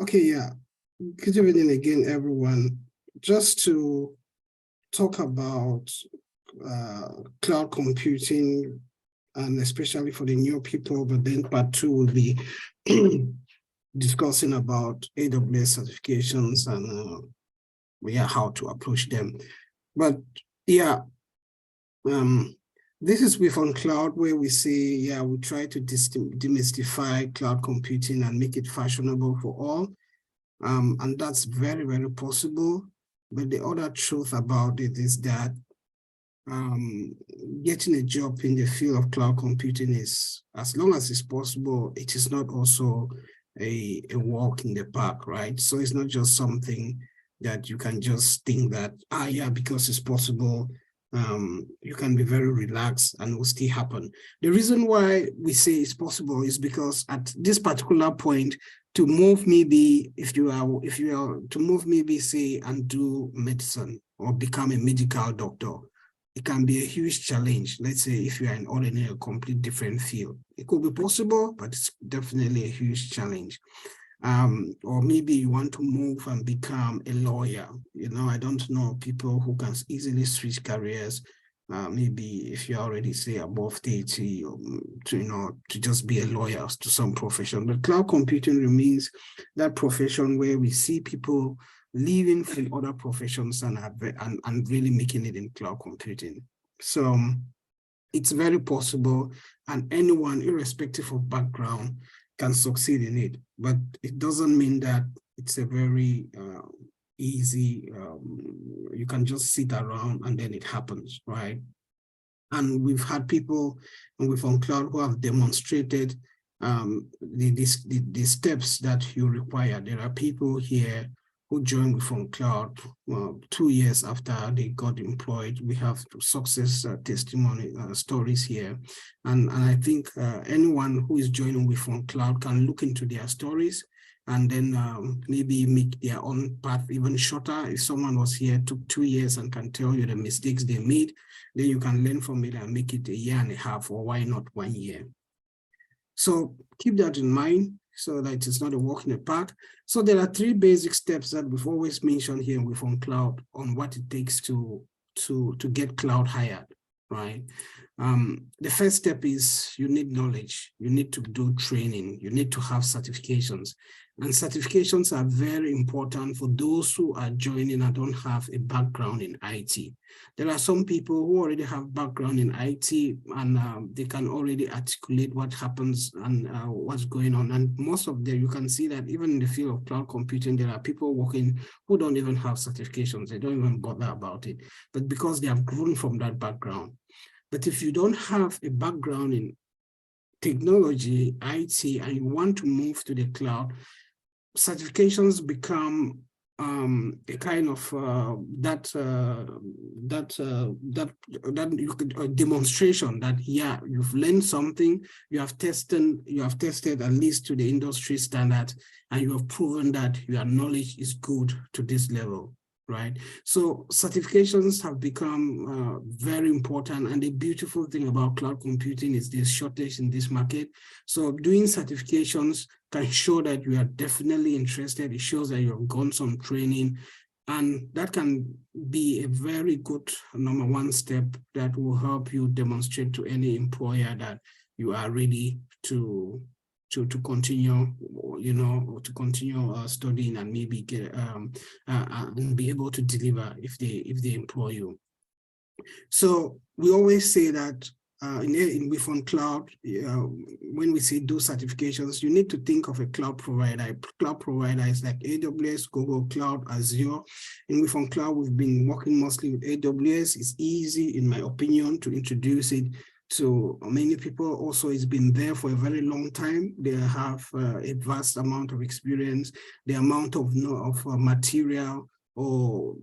Okay, yeah. Good evening again, everyone. Just to talk about cloud computing, and especially for the new people, but then part two will be discussing about AWS certifications and how to approach them. But yeah, this is with on cloud where we say, we try to demystify cloud computing and make it fashionable for all. And that's very, very possible. But the other truth about it is that getting a job in the field of cloud computing is, as long as it's possible, it is not also a walk in the park, right? So it's not just something that you can just think that, because it's possible, you can be very relaxed and it will still happen. The reason why we say it's possible is because at this particular point, to move maybe, if you are to move maybe say and do medicine or become a medical doctor, it can be a huge challenge. Let's say if you are in ordinary, a complete different field, it could be possible, but it's definitely a huge challenge. Or maybe you want to move and become a lawyer. I don't know people who can easily switch careers. Maybe if you're already say above 30, to just be a lawyer to some profession. But cloud computing remains that profession where we see people leaving from other professions and really making it in cloud computing. So it's very possible, and anyone, irrespective of background, can succeed in it. But it doesn't mean that it's a very easy, you can just sit around and then it happens, right? And we've had people with on cloud who have demonstrated the steps that you require. There are people here who joined with on cloud 2 years after they got employed. We have success testimony stories here. And I think anyone who is joining with on cloud can look into their stories and then maybe make their own path even shorter. If someone was here, took 2 years and can tell you the mistakes they made, then you can learn from it and make it 1.5 years, or why not 1 year. So keep that in mind so that it's not a walk in the park. So there are 3 basic steps that we've always mentioned here with on cloud on what it takes to get cloud hired, right? The first step is you need knowledge. You need to do training. You need to have certifications. And certifications are very important for those who are joining and don't have a background in IT. There are some people who already have background in IT and they can already articulate what happens and what's going on. And most of them, you can see that even in the field of cloud computing, there are people working who don't even have certifications. They don't even bother about it, but because they have grown from that background. But if you don't have a background in technology, IT, and you want to move to the cloud, certifications become a kind of demonstration that you've learned something, you have tested at least to the industry standard, and you have proven that your knowledge is good to this level. Right. So certifications have become very important. And the beautiful thing about cloud computing is there's shortage in this market. So doing certifications can show that you are definitely interested. It shows that you have gone some training. And that can be a very good #1 step that will help you demonstrate to any employer that you are ready to continue, to continue studying and maybe get and be able to deliver if they employ you. So we always say that with on cloud, when we say do certifications, you need to think of a cloud provider. Cloud provider is like AWS, Google Cloud, Azure. And with on cloud, we've been working mostly with AWS. It's easy, in my opinion, to introduce it to many people. Also, it's been there for a very long time. They have a vast amount of experience. The amount of material or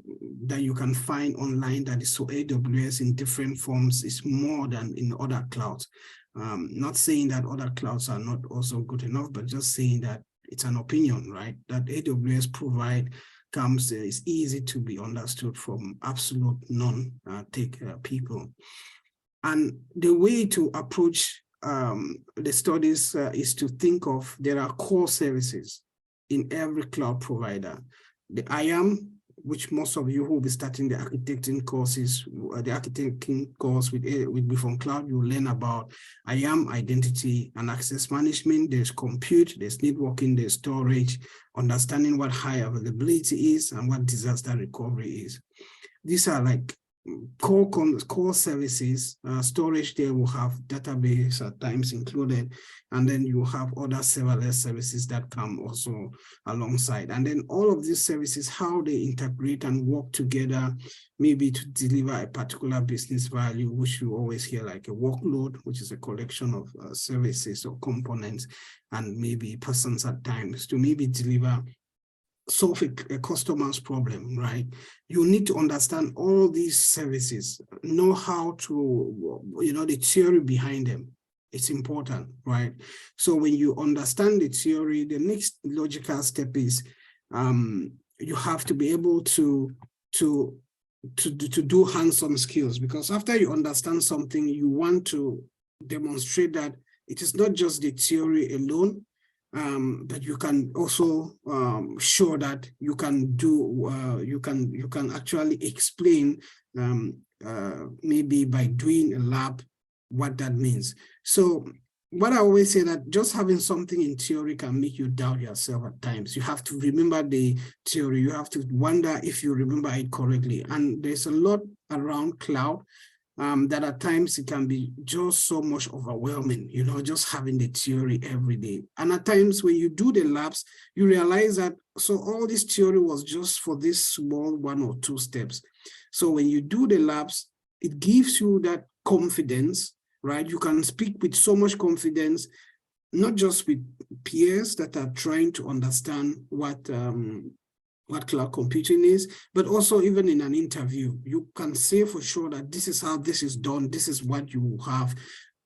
that you can find online that is so AWS in different forms is more than in other clouds. Not saying that other clouds are not also good enough, but just saying that it's an opinion, right? That AWS provide is easy to be understood from absolute non-tech people. And the way to approach the studies is to think of, there are core services. in every cloud provider. The IAM, which most of you who will be starting the architecting courses, the architecting course with Before Cloud, you learn about IAM, identity and access management. There's compute, there's networking, there's storage, understanding what high availability is and what disaster recovery is. These are like core services. Storage, there will have database at times included, and then you have other serverless services that come also alongside. And then all of these services, how they integrate and work together, maybe to deliver a particular business value, which you always hear like a workload, which is a collection of services or components, and maybe persons at times to maybe solve a customer's problem, right? You need to understand all these services, know how to, the theory behind them. It's important, right? So when you understand the theory, the next logical step is you have to be able to do hands-on skills, because after you understand something, you want to demonstrate that it is not just the theory alone, but you can also show that you can do, you can actually explain maybe by doing a lab what that means. So what I always say that just having something in theory can make you doubt yourself at times. You have to remember the theory. You have to wonder if you remember it correctly. And there's a lot around cloud that at times it can be just so much overwhelming, just having the theory every day. And at times when you do the labs, you realize that, so all this theory was just for this small 1 or 2 steps. So when you do the labs, it gives you that confidence, right? You can speak with so much confidence, not just with peers that are trying to understand what cloud computing is, but also even in an interview, you can say for sure that this is how this is done, this is what you have.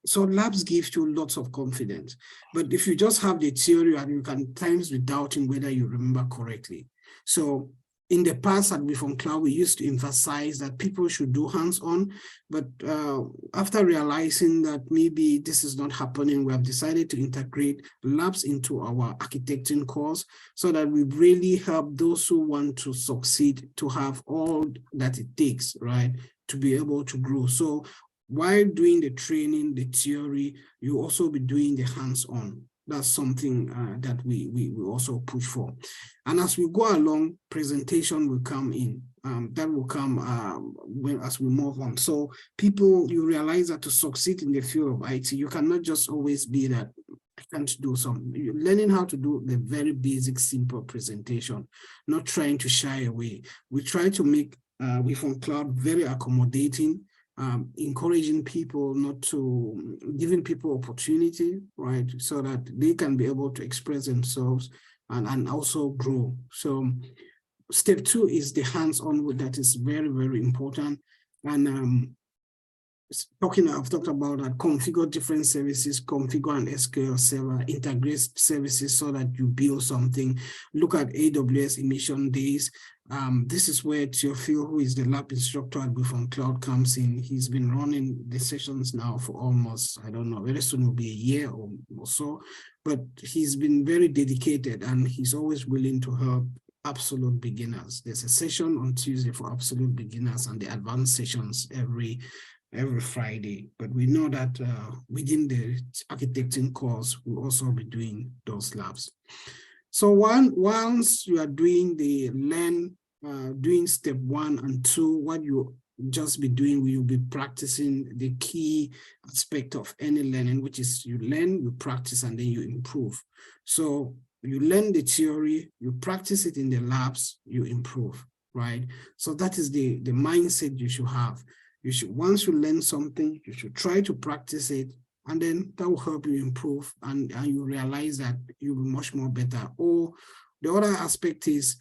So labs gives you lots of confidence. But if you just have the theory, and you can at times be doubting whether you remember correctly. So in the past at Before Cloud, we used to emphasize that people should do hands-on, but after realizing that maybe this is not happening, we have decided to integrate labs into our architecting course so that we really help those who want to succeed to have all that it takes, right, to be able to grow. So while doing the training, the theory, you also be doing the hands-on. That's something that we also push for. And as we go along, presentation will come in. That will come as we move on. So you realize that to succeed in the field of IT, you cannot just always be that I can't do something. You're learning how to do the very basic, simple presentation, not trying to shy away. We try to make Before Cloud very accommodating, encouraging people, giving people opportunity, right, so that they can be able to express themselves and also grow. So step 2 is the hands-on, that is very, very important. And I've talked about that, configure different services, configure an SQL server, integrate services so that you build something. Look at AWS Emission Days. This is where Theophil, who is the lab instructor at Before Cloud, comes in. He's been running the sessions now for almost, I don't know, very soon will be a year or so, but he's been very dedicated and he's always willing to help absolute beginners. There's a session on Tuesday for absolute beginners and the advanced sessions every Friday, but we know that within the architecting course, we'll also be doing those labs. So once you are doing the doing step 1 and 2, what you just be doing, you'll be practicing the key aspect of any learning, which is you learn, you practice, and then you improve. So you learn the theory, you practice it in the labs, you improve, right? So that is the mindset you should have. Once you learn something, you should try to practice it, and then that will help you improve, and you realize that you'll be much more better. Or the other aspect is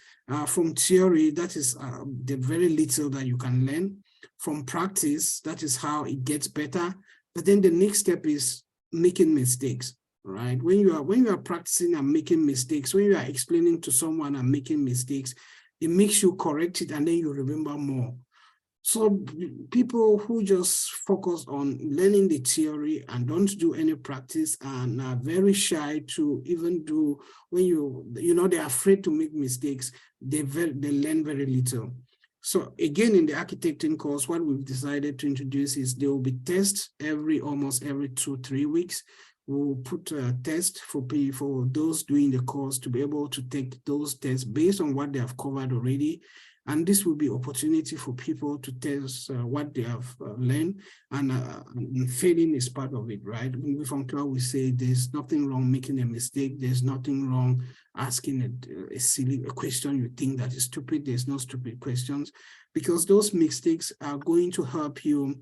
from theory, that is the very little that you can learn. From practice, that is how it gets better. But then the next step is making mistakes, right? When you are practicing and making mistakes, when you are explaining to someone and making mistakes, it makes you correct it, and then you remember more. So people who just focus on learning the theory and don't do any practice and are very shy to even do, when they're afraid to make mistakes, they learn very little. So again, in the architecting course, what we've decided to introduce is there will be tests almost every 2-3 weeks. We'll put a test for those doing the course to be able to take those tests based on what they have covered already. And this will be opportunity for people to test what they have learned, and failing is part of it, right? When we from cloud, we say there's nothing wrong making a mistake. There's nothing wrong asking a silly question you think that is stupid. There's no stupid questions, because those mistakes are going to help you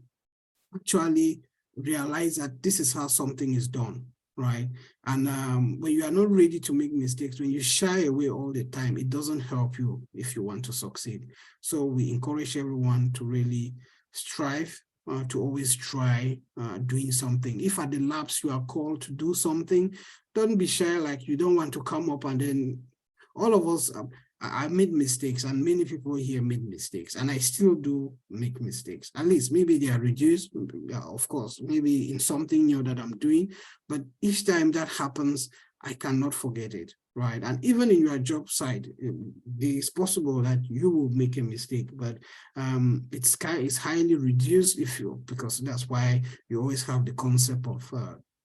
actually realize that this is how something is done, right? And when you are not ready to make mistakes, when you shy away all the time, it doesn't help you if you want to succeed. So we encourage everyone to really strive, to always try doing something. If at the labs you are called to do something, don't be shy like you don't want to come up, and then all of us, I made mistakes, and many people here made mistakes, and I still do make mistakes. At least maybe they are reduced, of course, maybe in something new that I'm doing, but each time that happens, I cannot forget it, right? And even in your job site, it's possible that you will make a mistake, but it's highly reduced because that's why you always have the concept of,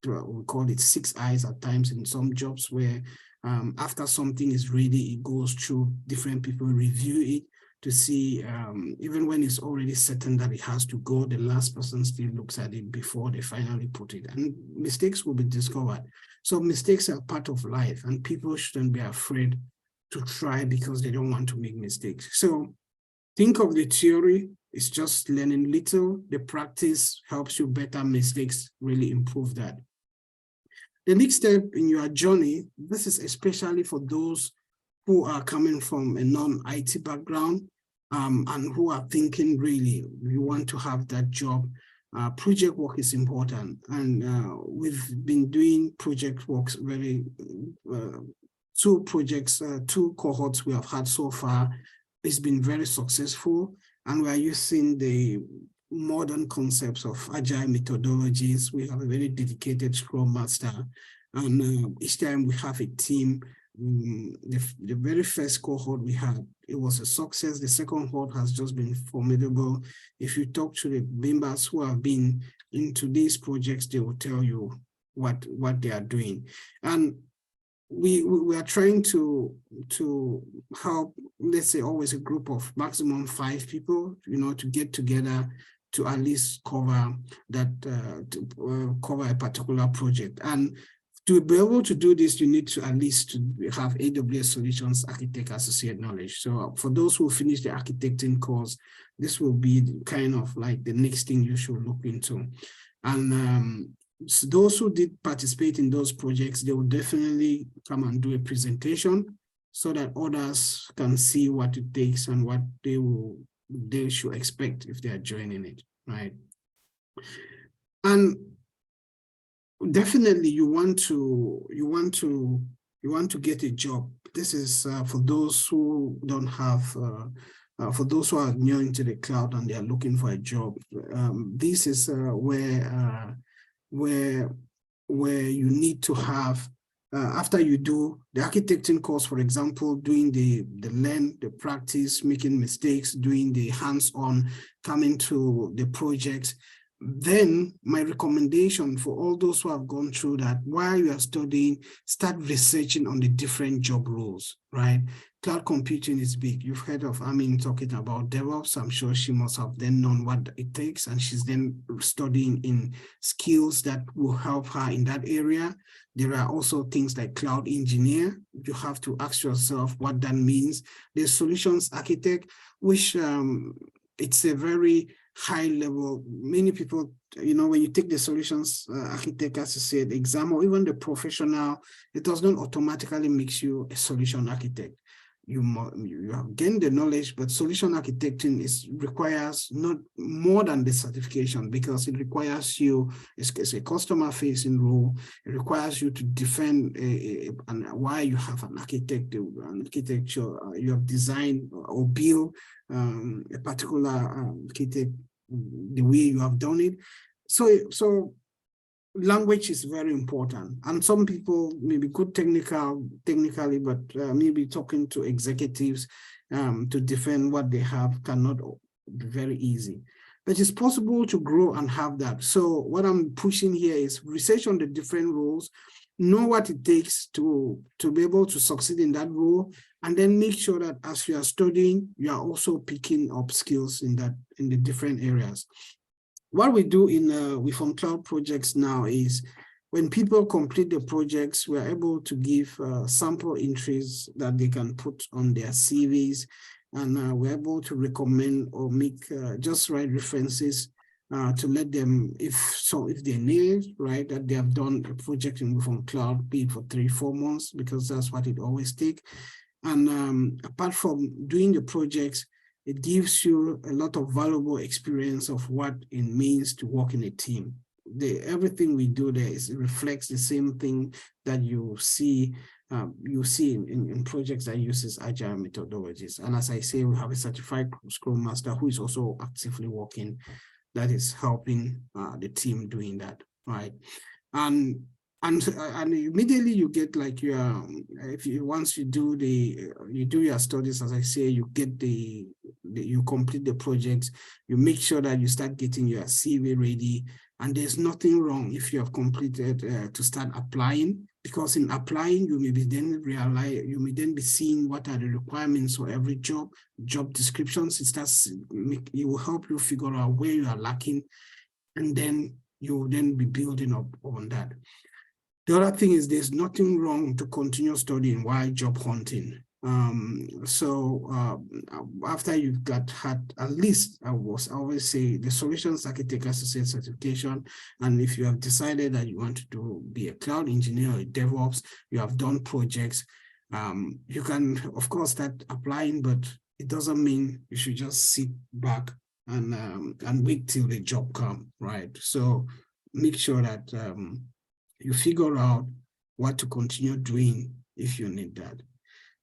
we call it 6 eyes at times in some jobs, where after something is ready, it goes through different people, review it to see, even when it's already certain that it has to go, the last person still looks at it before they finally put it, and mistakes will be discovered. So mistakes are part of life, and people shouldn't be afraid to try because they don't want to make mistakes. So think of the theory, it's just learning little. The practice helps you better. Mistakes really improve that. The next step in your journey, this is especially for those who are coming from a non-IT background, and who are thinking really, we want to have that job. Project work is important, and we've been doing project works two cohorts we have had so far. It's been very successful, and we are using the modern concepts of agile methodologies. We have a very dedicated Scrum Master, and each time we have a team. The very first cohort we had, it was a success. The second cohort has just been formidable. If you talk to the members who have been into these projects, they will tell you what they are doing. And we are trying to help, let's say, always a group of maximum 5 people, to get together to at least cover that, cover a particular project. And to be able to do this, you need to at least have AWS Solutions Architect Associate knowledge. So for those who finish the architecting course, this will be kind of like the next thing you should look into. And so those who did participate in those projects, they will definitely come and do a presentation so that others can see what it takes and what they should expect if they are joining it, right? And definitely you want to get a job. This is for those who don't have, for those who are new into the cloud and they are looking for a job. This is where you need to have, after you do the architecting course, for example, doing the learn, the practice, making mistakes, doing the hands-on, coming to the project. Then my recommendation for all those who have gone through that, while you are studying, start researching on the different job roles, right? Cloud computing is big. You've heard of Amin talking about DevOps. I'm sure she must have then known what it takes, and she's then studying in skills that will help her in that area. There are also things like cloud engineer. You have to ask yourself what that means. There's solutions architect, which it's a very high level. Many people, when you take the solutions architect associate exam, or even the professional, it does not automatically make you a solution architect. you have gained the knowledge, but solution architecting requires not more than the certification, because it requires you, it's a customer facing role. It requires you to defend and why you have an architecture, you have designed or built a particular architect the way you have done it. So language is very important, and some people may be good technically, but maybe talking to executives to defend what they have cannot be very easy. But it's possible to grow and have that. So what I'm pushing here is research on the different roles, know what it takes to be able to succeed in that role, and then make sure that as you are studying, you are also picking up skills in the different areas. What we do in with on cloud projects now is when people complete the projects, we're able to give sample entries that they can put on their CVs, and we're able to recommend or make just right references to let them, if they need, right, that they have done a project in on cloud, be it for 3-4 months, because that's what it always takes. And apart from doing the projects, it gives you a lot of valuable experience of what it means to work in a team. Everything we do there reflects the same thing that you see in projects that uses agile methodologies. And as I say, we have a certified Scrum Master who is also actively working, that is helping the team doing that, right? And immediately you get like your, once you do your studies, as I say, you get you complete the projects, you make sure that you start getting your CV ready, and there's nothing wrong if you have completed to start applying, because in applying you may then be seeing what are the requirements for every job descriptions. It will help you figure out where you are lacking, and then you will then be building up on that. The other thing is there's nothing wrong to continue studying while job hunting. After you've had at least, I always say, the Solutions Architect Associate certification, and if you have decided that you want to be a cloud engineer or a DevOps, you have done projects, you can, of course, start applying, but it doesn't mean you should just sit back and wait till the job comes, right? So make sure that you figure out what to continue doing if you need that.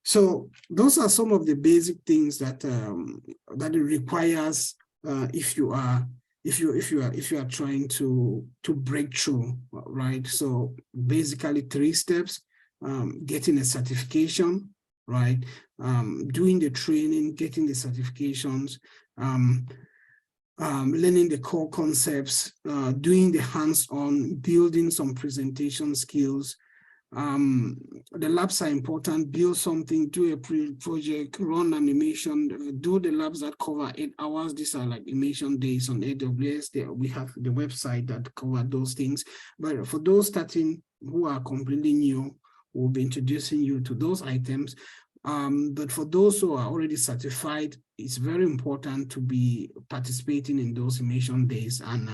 So those are some of the basic things that that it requires if you are trying to break through, right? So basically 3 steps: getting a certification, right? Doing the training, getting the certifications, learning the core concepts, doing the hands-on, building some presentation skills. The labs are important. Build something, do a project, run animation, do the labs that cover 8 hours. These are like animation days on AWS. We have the website that cover those things. But for those starting who are completely new, we'll be introducing you to those items. But for those who are already certified, it's very important to be participating in those immersion days and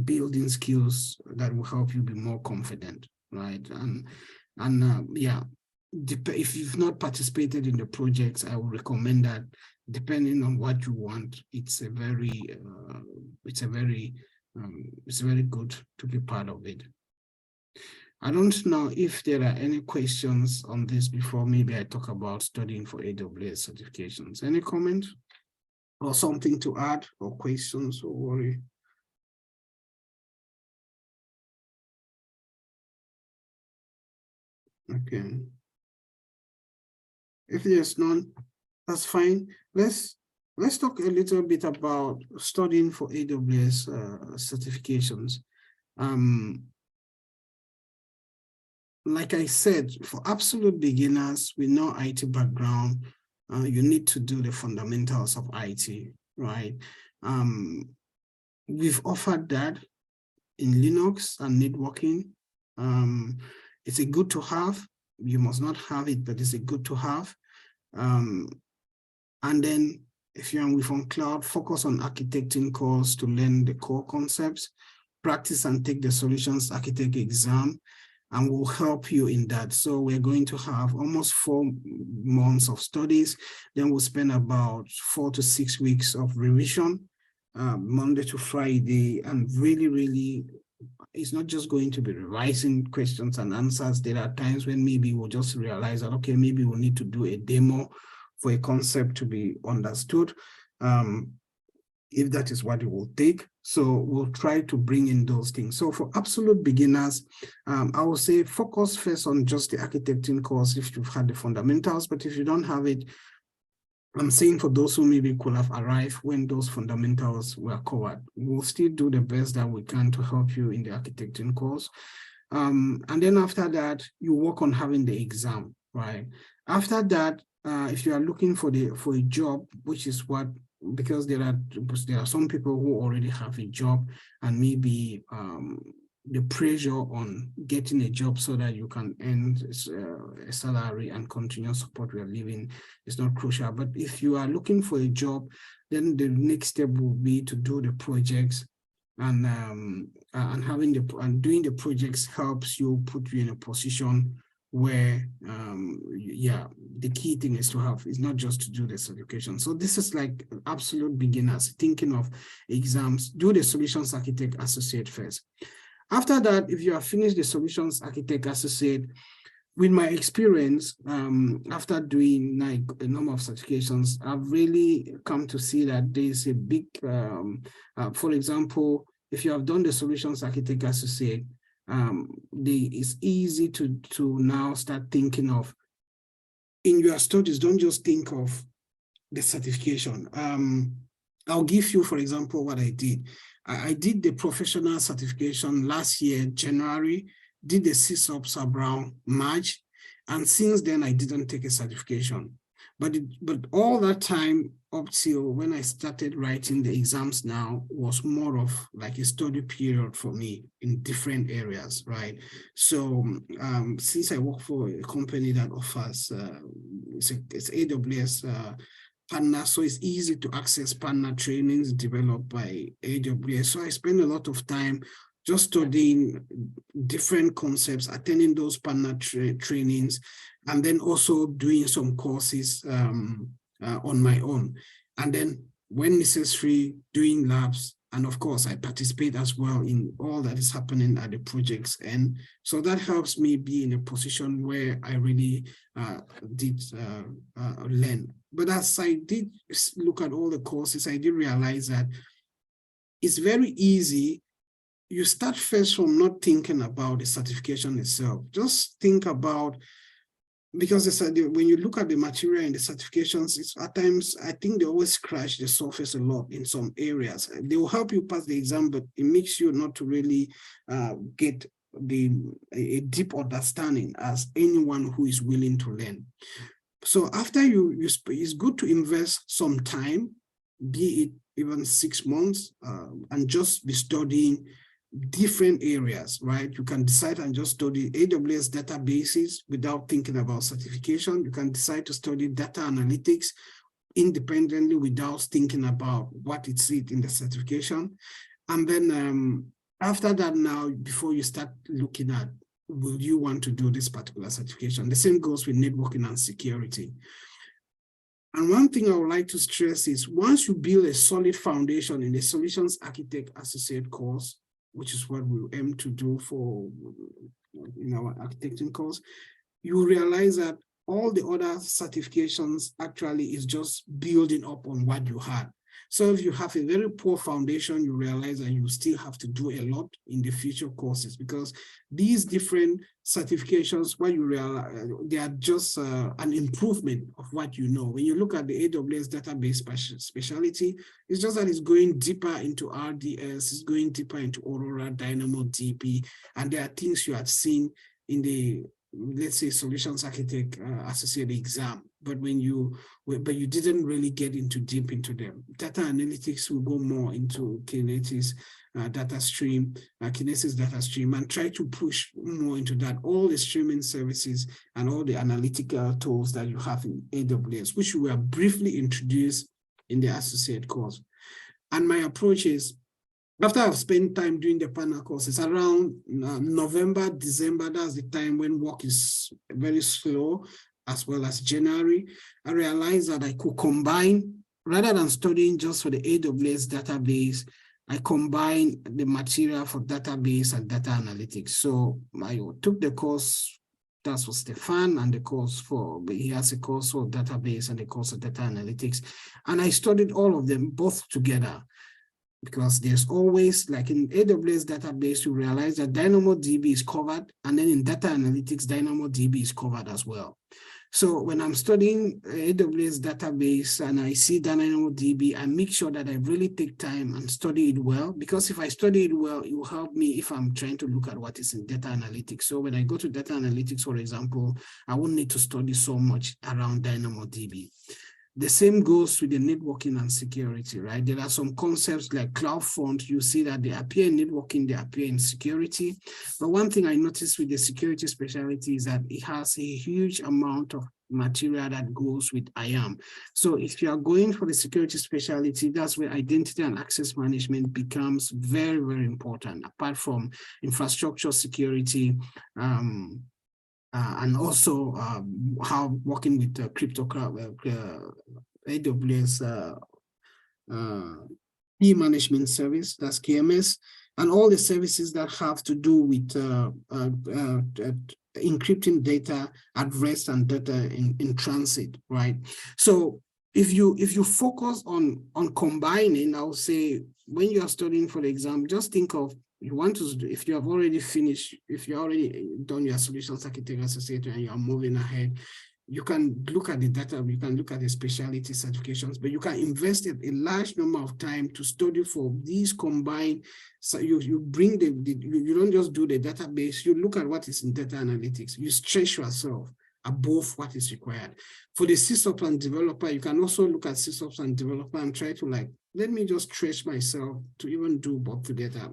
building skills that will help you be more confident, right? Yeah, if you've not participated in the projects, I would recommend that, depending on what you want, it's very good to be part of it. I don't know if there are any questions on this before maybe I talk about studying for AWS certifications. Any comment or something to add, or questions or worry? Okay. If there's none, that's fine. Let's talk a little bit about studying for AWS certifications. Like I said, for absolute beginners with no IT background, you need to do the fundamentals of IT, right? We've offered that in Linux and networking. It's a good to have. You must not have it, but it's a good to have. And then if you're on cloud, focus on architecting course to learn the core concepts, practice and take the solutions architect exam. and will help you in that. So we're going to have almost 4 months of studies. Then we'll spend about 4 to 6 weeks of revision, Monday to Friday, and really, it's not just going to be revising questions and answers. There are times when maybe we'll just realize that, okay, maybe we'll need to do a demo for a concept to be understood, if that is what it will take. So we'll try to bring in those things. So for absolute beginners, I will say focus first on just the architecting course if you've had the fundamentals, but if you don't have it, I'm saying for those who maybe could have arrived when those fundamentals were covered, we'll still do the best that we can to help you in the architecting course. And then after that, you work on having the exam, right? After that, if you are looking for a job, which is what, because there are some people who already have a job, and maybe the pressure on getting a job so that you can earn a salary and continue support your living is not crucial. But if you are looking for a job, then the next step will be to do the projects, and doing the projects helps you, put you in a position where the key thing is to have, is not just to do the certification. So this is like absolute beginners thinking of exams. Do the solutions architect associate first. After that, if you have finished the solutions architect associate, with my experience, after doing like a number of certifications, I've really come to see that there's a big, for example, if you have done the solutions architect associate, it's easy to now start thinking of, in your studies, don't just think of the certification. I'll give you, for example, what I did. I did the professional certification last year, January, did the CSOP around March, and since then I didn't take a certification. But all that time up till when I started writing the exams now was more of like a study period for me in different areas, right? So since I work for a company that offers, it's AWS partner, so it's easy to access partner trainings developed by AWS. So I spend a lot of time just studying different concepts, attending those partner trainings, and then also doing some courses on my own. And then when necessary, doing labs. And of course, I participate as well in all that is happening at the projects. And so that helps me be in a position where I really did learn. But as I did look at all the courses, I did realize that it's very easy. You start first from not thinking about the certification itself. Just think about, because when you look at the material in the certifications, it's at times, I think they always scratch the surface a lot in some areas. They will help you pass the exam, but it makes you not to really get a deep understanding as anyone who is willing to learn. So after it's good to invest some time, be it even 6 months, and just be studying different areas, right? You can decide and just study AWS databases without thinking about certification. You can decide to study data analytics independently without thinking about what it's in the certification. And then after that, now, before you start looking at, will you want to do this particular certification? The same goes with networking and security. And one thing I would like to stress is, once you build a solid foundation in the Solutions Architect Associate course, which is what we aim to do in our architecting course, you realize that all the other certifications actually is just building up on what you had. So if you have a very poor foundation, you realize that you still have to do a lot in the future courses, because these different certifications, what you realize, they are just an improvement of what you know. When you look at the AWS database specialty, it's just that it's going deeper into RDS, it's going deeper into Aurora, DynamoDB, and there are things you have seen in the, let's say, Solutions Architect Associate exam, but you didn't really get deep into them. Data analytics will go more into Kinesis data stream, Kinesis data stream, and try to push more into that, all the streaming services and all the analytical tools that you have in AWS, which we were briefly introduced in the associate course. And my approach is, After I've spent time doing the partner courses, around November, December, that's the time when work is very slow, as well as January, I realized that I could combine, rather than studying just for the AWS database, I combined the material for database and data analytics. So I took the course, that's for Stefan, and the course for, he has a course for database and a course of data analytics. And I studied all of them both together, because there's always, like in AWS database, you realize that DynamoDB is covered, and then in data analytics, DynamoDB is covered as well. So when I'm studying AWS database and I see DynamoDB, I make sure that I really take time and study it well, because if I study it well, it will help me if I'm trying to look at what is in data analytics. So when I go to data analytics, for example, I won't need to study so much around DynamoDB. The same goes with the networking and security, right? There are some concepts like CloudFront. You see that they appear in networking, they appear in security. But one thing I noticed with the security specialty is that it has a huge amount of material that goes with IAM. So if you are going for the security specialty, that's where identity and access management becomes very, very important, apart from infrastructure security, and also how working with AWS key management service, that's KMS, and all the services that have to do with encrypting data at rest and data in transit, right? So if you focus on combining, I would say when you are studying for the exam, just think of, you want to, if you have already finished, if you already done your solutions architect associate and you are moving ahead, you can look at the data, you can look at the specialty certifications, but you can invest a large number of time to study for these combined. So you bring you don't just do the database, you look at what is in data analytics, you stretch yourself above what is required. For the sysops and developer, you can also look at sysops and developer and try to, like, let me just stretch myself to even do both together.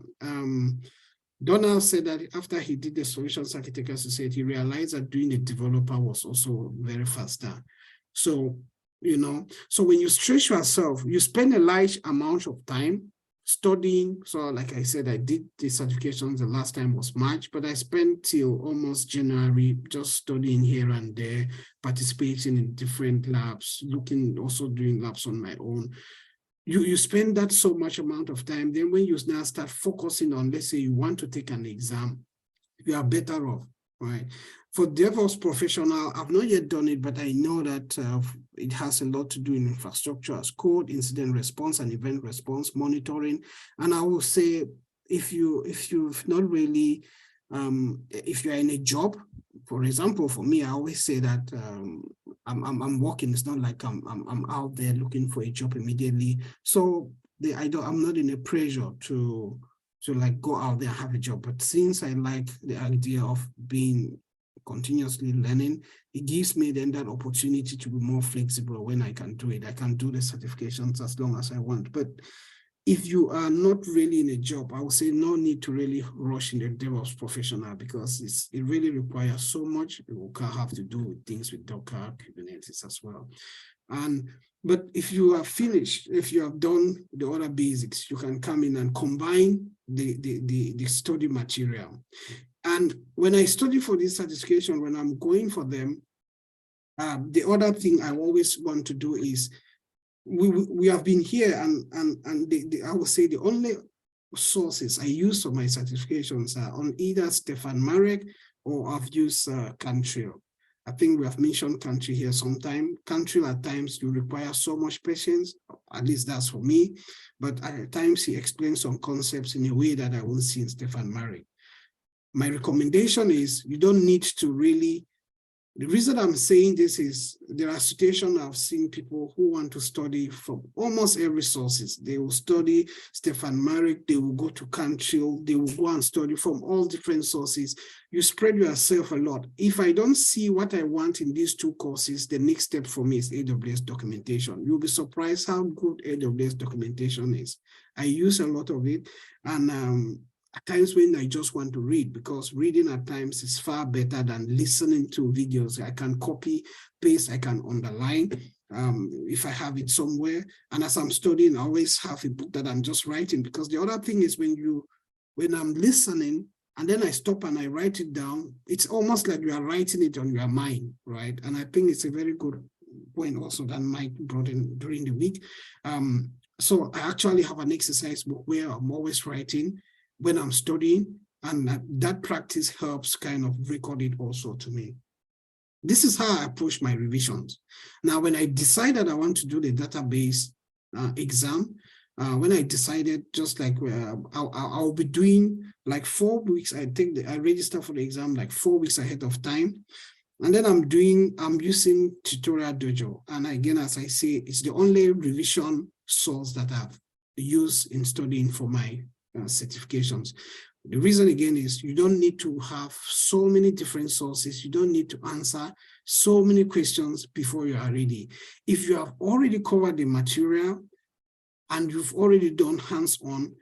Donald said that after he did the Solutions Architect Associate, he realized that doing the developer was also very faster. So, you know, so when you stretch yourself, you spend a large amount of time studying. So like I said, I did the certifications, the last time was March, but I spent till almost January just studying here and there, participating in different labs, also doing labs on my own. You spend that so much amount of time, then when you now start focusing on, let's say you want to take an exam, you are better off, right? For DevOps professional, I've not yet done it, but I know that it has a lot to do in infrastructure as code, incident response and event response monitoring. And I will say, if you've not really, if you're in a job, for example, for me, I always say that I'm working. It's not like I'm out there looking for a job immediately. So I'm not in a pressure to like go out there and have a job. But since I like the idea of being continuously learning, it gives me then that opportunity to be more flexible when I can do it. I can do the certifications as long as I want. But if you are not really in a job, I would say no need to really rush in the DevOps professional, because it really requires so much. It will have to do with things with Docker, Kubernetes as well. But if you are finished, if you have done the other basics, you can come in and combine the study material. And when I study for this certification, when I'm going for them, the other thing I always want to do is, we have been here, and I would say the only sources I use for my certifications are on either Stefan Marek or I've used Cantrell. I think we have mentioned Cantrell here sometime. Cantrell at times you require so much patience, at least that's for me, but at times he explains some concepts in a way that I won't see in Stefan Marek. My recommendation is you don't need to really. The reason I'm saying this is there are situations I've seen people who want to study from almost every sources. They will study Stefan Marek, they will go to Cantrell, they will go and study from all different sources. You spread yourself a lot. If I don't see what I want in these two courses, the next step for me is AWS documentation. You'll be surprised how good AWS documentation is. I use a lot of it, and at times when I just want to read, because reading at times is far better than listening to videos. I can copy, paste, I can underline. if I have it somewhere. And as I'm studying, I always have a book that I'm just writing, because the other thing is when I'm listening and then I stop and I write it down, it's almost like you are writing it on your mind, right? And I think it's a very good point also that Mike brought in during the week. So I actually have an exercise book where I'm always writing when I'm studying, and that practice helps kind of record it also to me. This is how I approach my revisions. Now, when I decided I want to do the database exam, when I decided, just like I'll be doing like 4 weeks, I register for the exam like 4 weeks ahead of time. And then I'm using Tutorial Dojo. And again, as I say, it's the only revision source that I've used in studying for my certifications. The reason again is you don't need to have so many different sources. You don't need to answer so many questions before you are ready. If you have already covered the material and you've already done hands-on,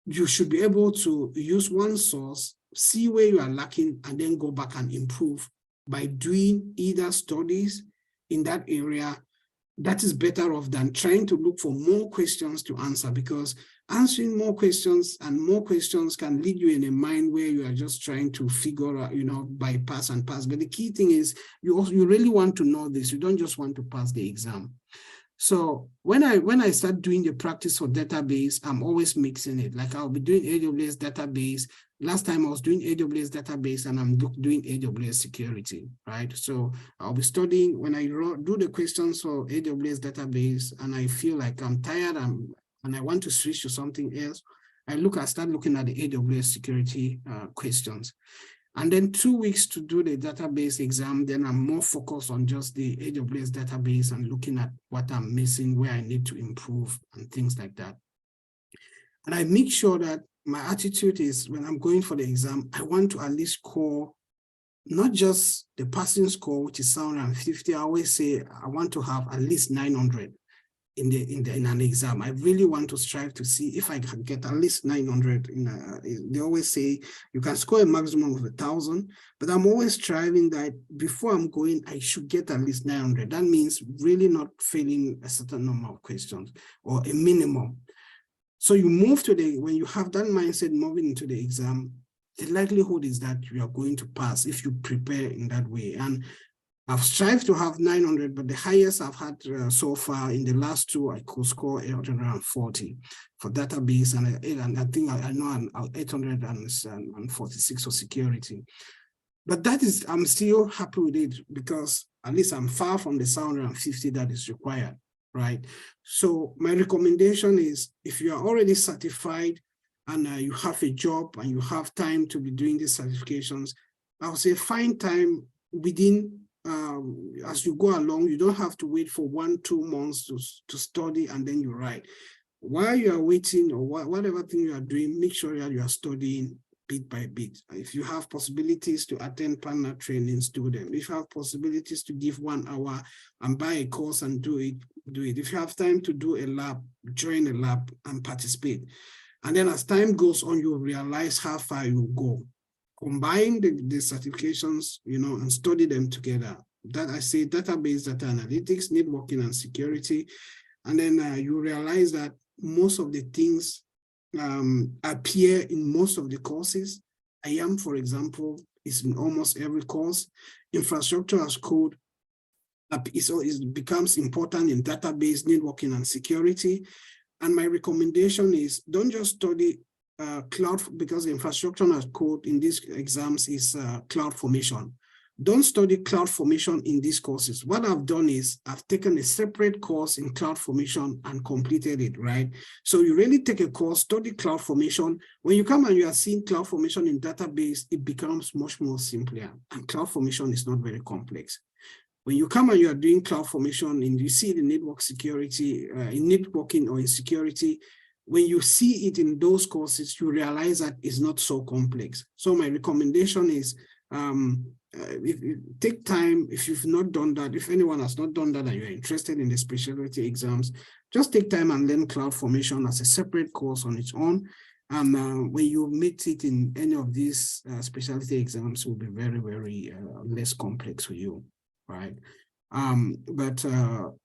you should be able to use one source, see where you are lacking, and then go back and improve by doing either studies in that area. That is better off than trying to look for more questions to answer, because answering more questions can lead you in a mind where you are just trying to figure out, bypass and pass. But the key thing is you really want to know this. You don't just want to pass the exam. So when I start doing the practice for database, I'm always mixing it. Like I'll be doing AWS database. Last time I was doing AWS database, and I'm doing AWS security, right? So I'll be studying when I do the questions for AWS database, and I feel like I'm tired and I want to switch to something else. I start looking at the AWS security questions. And then 2 weeks to do the database exam, then I'm more focused on just the AWS database and looking at what I'm missing, where I need to improve, and things like that. And I make sure that my attitude is, when I'm going for the exam, I want to at least score not just the passing score, which is 750. I always say I want to have at least 900 in an exam. I really want to strive to see if I can get at least 900. They always say you can score a maximum of 1,000, but I'm always striving that before I'm going, I should get at least 900. That means really not failing a certain number of questions, or a minimum. So you move when you have that mindset moving into the exam, the likelihood is that you are going to pass if you prepare in that way. And I've strived to have 900, but the highest I've had so far in the last two, I could score 840 for database, and I think I know I'm 846 for security. But that is, I'm still happy with it, because at least I'm far from the 750 that is required, right? So my recommendation is, if you are already certified and you have a job and you have time to be doing these certifications, I would say find time within as you go along. You don't have to wait for 1-2 months to study and then you write. While you are waiting, or whatever thing you are doing, make sure that you are studying bit by bit. If you have possibilities to attend partner trainings, do them. If you have possibilities to give 1 hour and buy a course and do it. If you have time to do a lab, join a lab and participate. And then as time goes on, you'll realize how far you go. Combine the certifications, and study them together. That I say database, data analytics, networking, and security. And then you realize that most of the things appear in most of the courses. IAM, for example, is in almost every course. Infrastructure as code it becomes important in database, networking, and security. And my recommendation is, don't just study cloud, because the infrastructure as code in these exams is cloud formation. Don't study cloud formation in these courses. What I've done is I've taken a separate course in cloud formation and completed it, right? So you really take a course, study cloud formation. When you come and you are seeing cloud formation in database, it becomes much more simpler. And cloud formation is not very complex. When you come and you are doing cloud formation and you see the network security, in networking or in security, when you see it in those courses, you realize that it's not so complex. So my recommendation is, if you take time, if you've not done that, if anyone has not done that and you're interested in the specialty exams, just take time and learn cloud formation as a separate course on its own. And when you meet it in any of these specialty exams, it will be very, very less complex for you, right? But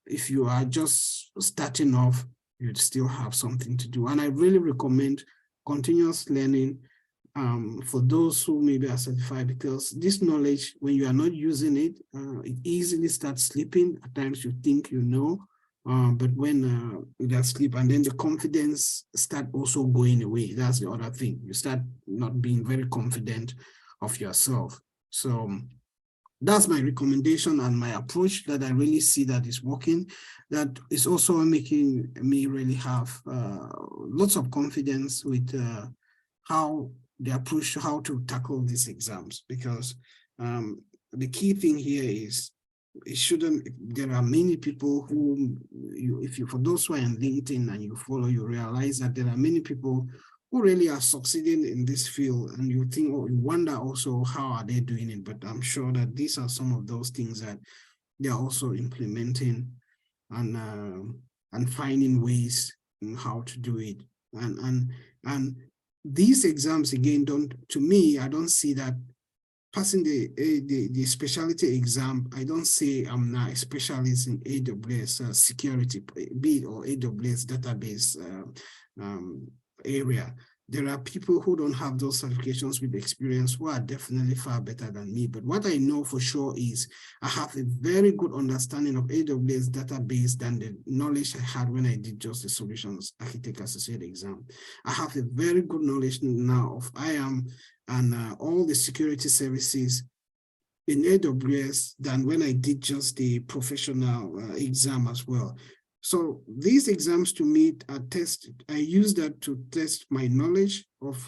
if you are just starting off, you'd still have something to do. And I really recommend continuous learning for those who maybe are certified, because this knowledge, when you are not using it, it easily starts slipping. At times you think you know, but when you sleep, and then the confidence start also going away. That's the other thing. You start not being very confident of yourself. So that's my recommendation and my approach that I really see that is working. That is also making me really have lots of confidence with how the approach to how to tackle these exams, because the key thing here is it shouldn't, there are many people who, for those who are on LinkedIn and you follow, you realize that there are many people who really are succeeding in this field, and you think, or you wonder also, how are they doing it? But I'm sure that these are some of those things that they are also implementing and finding ways in how to do it. And these exams, again, to me, I don't see that passing the specialty exam. I don't say I'm not a specialist in AWS security, be it or AWS database area. There are people who don't have those certifications with experience who are definitely far better than me. But what I know for sure is I have a very good understanding of AWS database than the knowledge I had when I did just the solutions architect associate exam. I have a very good knowledge now of IAM and all the security services in AWS than when I did just the professional exam as well. So these exams to me are tested. I use that to test my knowledge of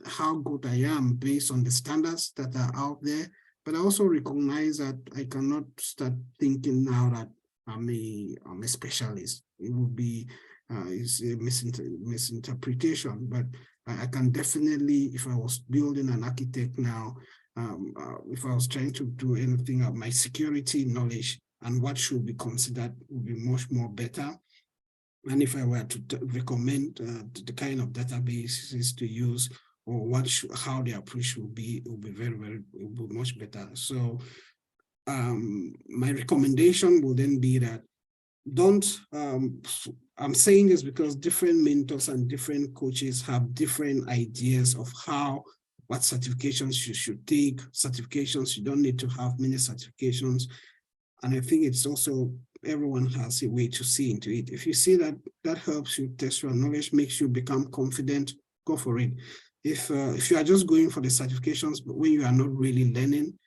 how good I am based on the standards that are out there. But I also recognize that I cannot start thinking now that I'm a specialist. It would be is a misinterpretation. But I can definitely, if I was building an architect now, if I was trying to do anything of my security knowledge and what should be considered would be much more better. And if I were to recommend the kind of databases to use, or how the approach will be, it will be it will be much better. So my recommendation will then be that I'm saying this because different mentors and different coaches have different ideas of what certifications you should take. Certifications, you don't need to have many certifications. And I think it's also, everyone has a way to see into it. If you see that that helps you test your knowledge, makes you become confident, go for it. If you are just going for the certifications, but when you are not really learning,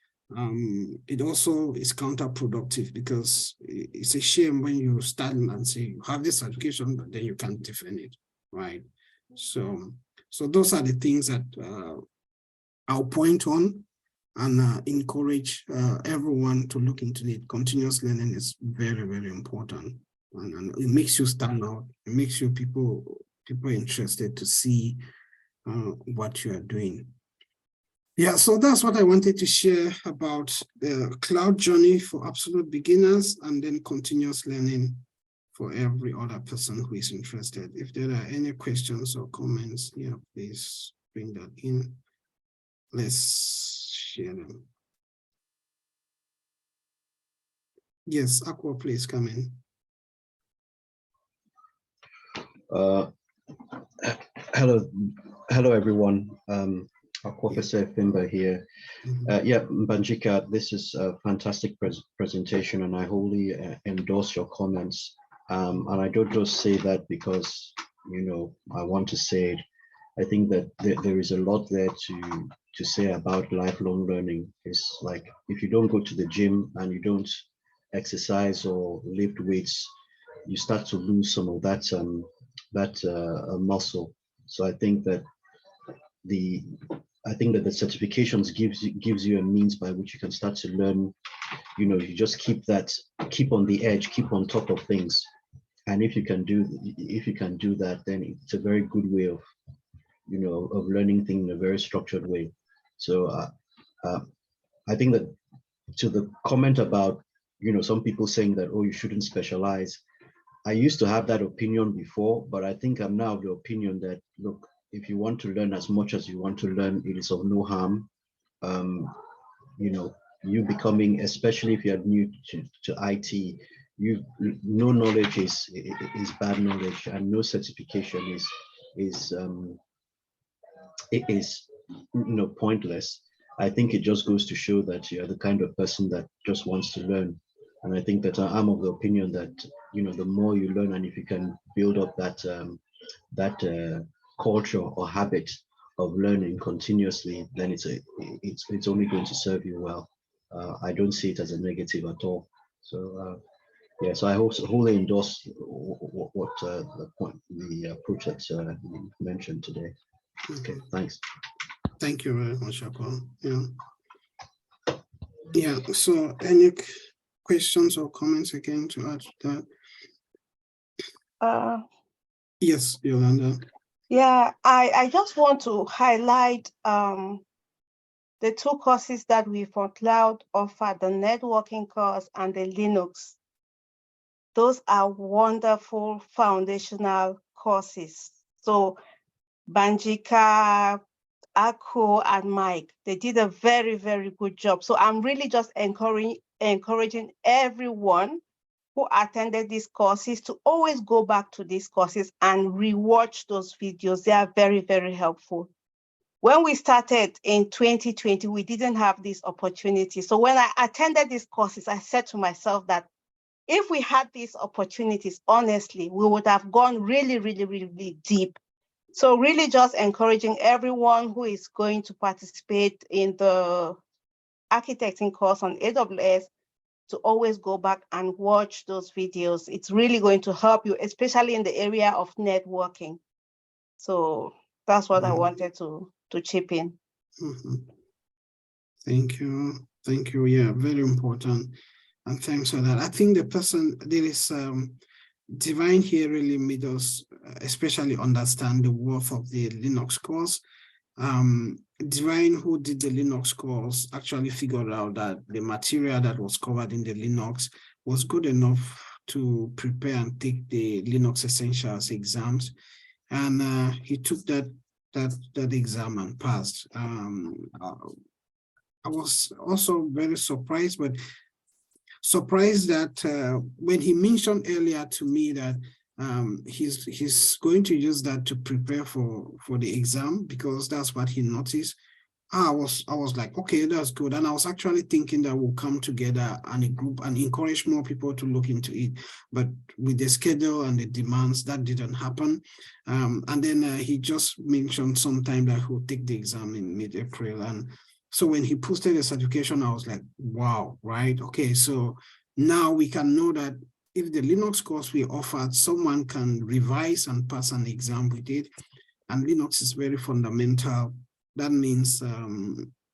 it also is counterproductive, because it's a shame when you stand and say you have this certification, but then you can't defend it, right? So those are the things that I'll point on and encourage everyone to look into it. Continuous learning is very, very important, and it makes you stand out. It makes you people interested to see what you are doing. Yeah, so that's what I wanted to share about the cloud journey for absolute beginners, and then continuous learning for every other person who is interested. If there are any questions or comments, yeah, please bring that in. Let's share them. Yes, Aqua, please come in. Hello everyone. Professor Fimba here. Yeah, Banjika, this is a fantastic presentation, and I wholly endorse your comments. And I don't just say that because, you know, I want to say it. I think that there is a lot there to say about lifelong learning. It's like, if you don't go to the gym and you don't exercise or lift weights, you start to lose some of that muscle. So I think that the certifications gives you a means by which you can start to learn. You know, you just keep on the edge, keep on top of things. And if you can do that, then it's a very good way of, you know, of learning things in a very structured way. So I think that, to the comment about, you know, some people saying that, oh, you shouldn't specialize. I used to have that opinion before, but I think I'm now of the opinion that, look, if you want to learn as much as you want to learn, it is of no harm. You know, you becoming, especially if you're new to IT, no knowledge is bad knowledge, and no certification is pointless. I think it just goes to show that you're the kind of person that just wants to learn. And I think that I'm of the opinion that, the more you learn, and if you can build up that culture or habit of learning continuously, then it's only going to serve you well. I don't see it as a negative at all. So yeah, so I wholly endorse what the approach that you mentioned today. Okay, thanks. Thank you very much, Akon. Yeah. So any questions or comments again to add to that? Yes, Yolanda. Yeah, I just want to highlight the two courses that we for cloud offer, the networking course and the Linux. Those are wonderful foundational courses. So Banjika, Ako, and Mike, they did a very, very good job. So I'm really just encouraging everyone who attended these courses to always go back to these courses and rewatch those videos. They are very, very helpful. When we started in 2020, we didn't have this opportunity. So when I attended these courses, I said to myself that if we had these opportunities, honestly, we would have gone really, really, really deep. So really just encouraging everyone who is going to participate in the architecting course on AWS to always go back and watch those videos. It's really going to help you, especially in the area of networking. So that's what I wanted to chip in. Thank you. Thank you. Yeah, very important. And thanks for that. I think there is Divine here really made us especially understand the worth of the Linux course. Divine, who did the Linux course, actually figured out that the material that was covered in the Linux was good enough to prepare and take the Linux Essentials exams. And he took that exam and passed. I was also very surprised, but surprised that when he mentioned earlier to me that he's going to use that to prepare for the exam because that's what he noticed. I was like, okay, that's good. And I was actually thinking that we'll come together and a group and encourage more people to look into it. But with the schedule and the demands, that didn't happen. And then he just mentioned sometime that he'll take the exam in mid-April. And so when he posted the certification, I was like, wow, right? Okay, so now we can know that if the Linux course we offered, someone can revise and pass an exam with it, and Linux is very fundamental. That means,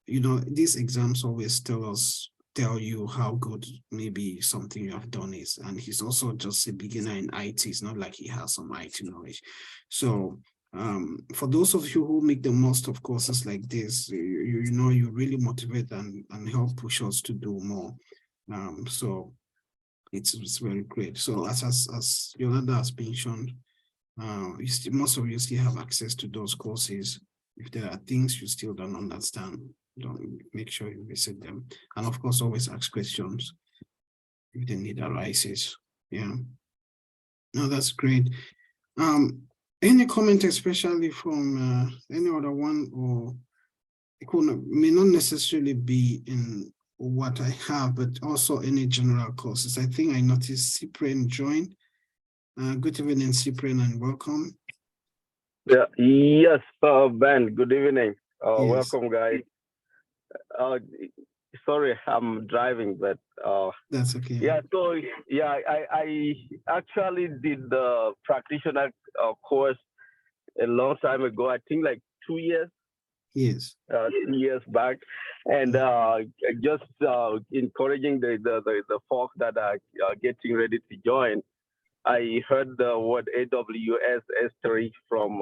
these exams always tell you how good maybe something you have done is. And he's also just a beginner in IT. It's not like he has some IT knowledge. So for those of you who make the most of courses like this, you really motivate and help push us to do more. So it's very great. So as Yolanda has mentioned, most of you still have access to those courses. If there are things you still don't understand, don't make sure you visit them. And of course, always ask questions if the need arises. Yeah. No, that's great. Any comment, especially from any other one, or it may not necessarily be in what I have, but also any general courses. I think I noticed Cyprian joined. Good evening, Cyprian, and welcome. Yeah. Yes, Ben. Good evening. Yes. Welcome, guys. Sorry, I'm driving, but that's okay. Yeah. So yeah, I actually did the practitioner course a long time ago. I think like 2 years. Yes. 2 years back, and just encouraging the folks that are getting ready to join. I heard the word AWS S3 from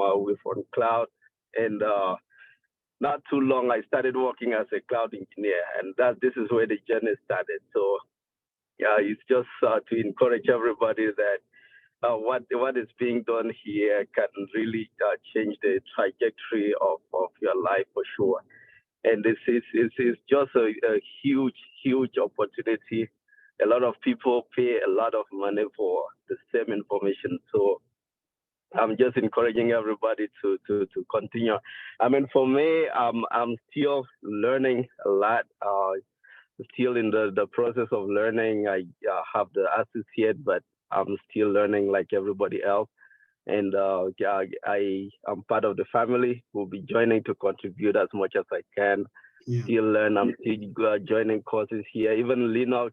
cloud, and not too long I started working as a cloud engineer, and this is where the journey started. So yeah, it's just to encourage everybody that what is being done here can really change the trajectory of your life for sure. And this is just a huge opportunity. A lot of people pay a lot of money for the same information. So I'm just encouraging everybody to continue. I mean, for me, I'm still learning a lot. Still in the process of learning. I have the associate, but I'm still learning like everybody else. And I am part of the family. Will be joining to contribute as much as I can. Yeah. Still learn. I'm still joining courses here. Even Linux.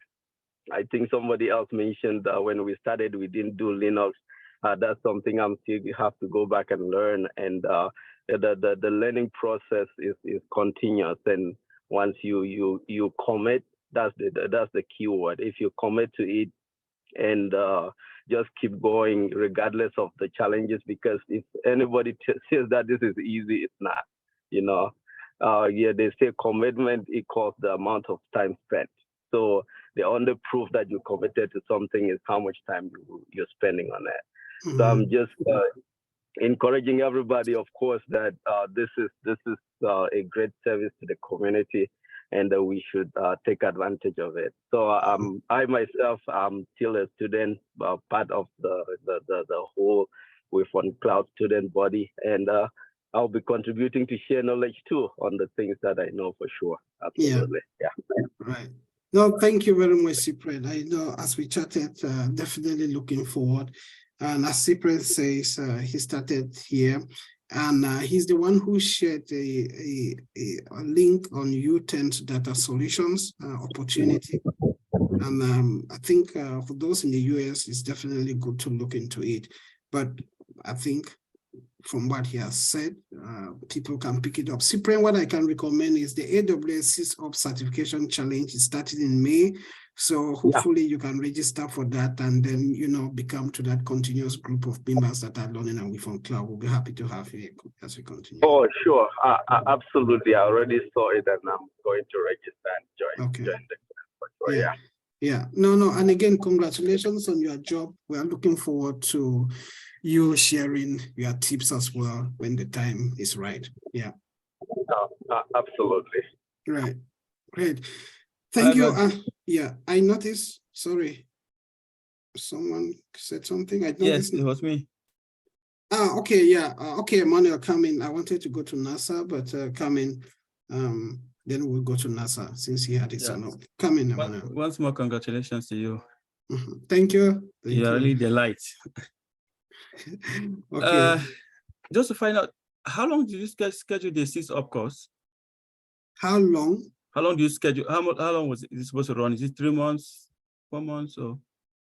I think somebody else mentioned when we started, we didn't do Linux. That's something I'm still have to go back and learn. And the learning process is continuous. And once you commit, that's the key word. If you commit to it and just keep going regardless of the challenges, because if anybody says that this is easy, it's not. You know, yeah, they say commitment equals the amount of time spent. So the only proof that you committed to something is how much time you're spending on it. So I'm just encouraging everybody, of course, that this is a great service to the community, and that we should take advantage of it. So I myself, I'm still a student, part of the whole with on cloud student body, and I'll be contributing to share knowledge too on the things that I know for sure. Absolutely, yeah. Right. No, thank you very much, Cyprian. I know as we chatted, definitely looking forward. And as Cyprian says, he started here, and he's the one who shared a link on U10's data solutions opportunity. And I think for those in the US, it's definitely good to look into it. But I think from what he has said, people can pick it up. Cyprian, what I can recommend is the AWS SysOps Certification Challenge. It started in May. So hopefully you can register for that and then, you know, become to that continuous group of members that are learning and we from cloud. We'll be happy to have you as we continue. Oh, sure. Absolutely. I already saw it and I'm going to register and join the yeah. Yeah. No. And again, congratulations on your job. We are looking forward to you sharing your tips as well when the time is right. Yeah. Absolutely. Right. Great. Thank you. Yeah, I noticed. Sorry. Someone said something. I noticed. Yes, it was me. Okay. Yeah. Okay, Emmanuel, come in. I wanted to go to NASA, but come in. Then we'll go to NASA since he had it. So no, come in, Emmanuel. Once more, congratulations to you. Thank you. You're really the light. Okay. Just to find out, how long do you schedule the SysOps course? How long? How long do you schedule? How long was it supposed to run? Is it 3 months, 4 months, or?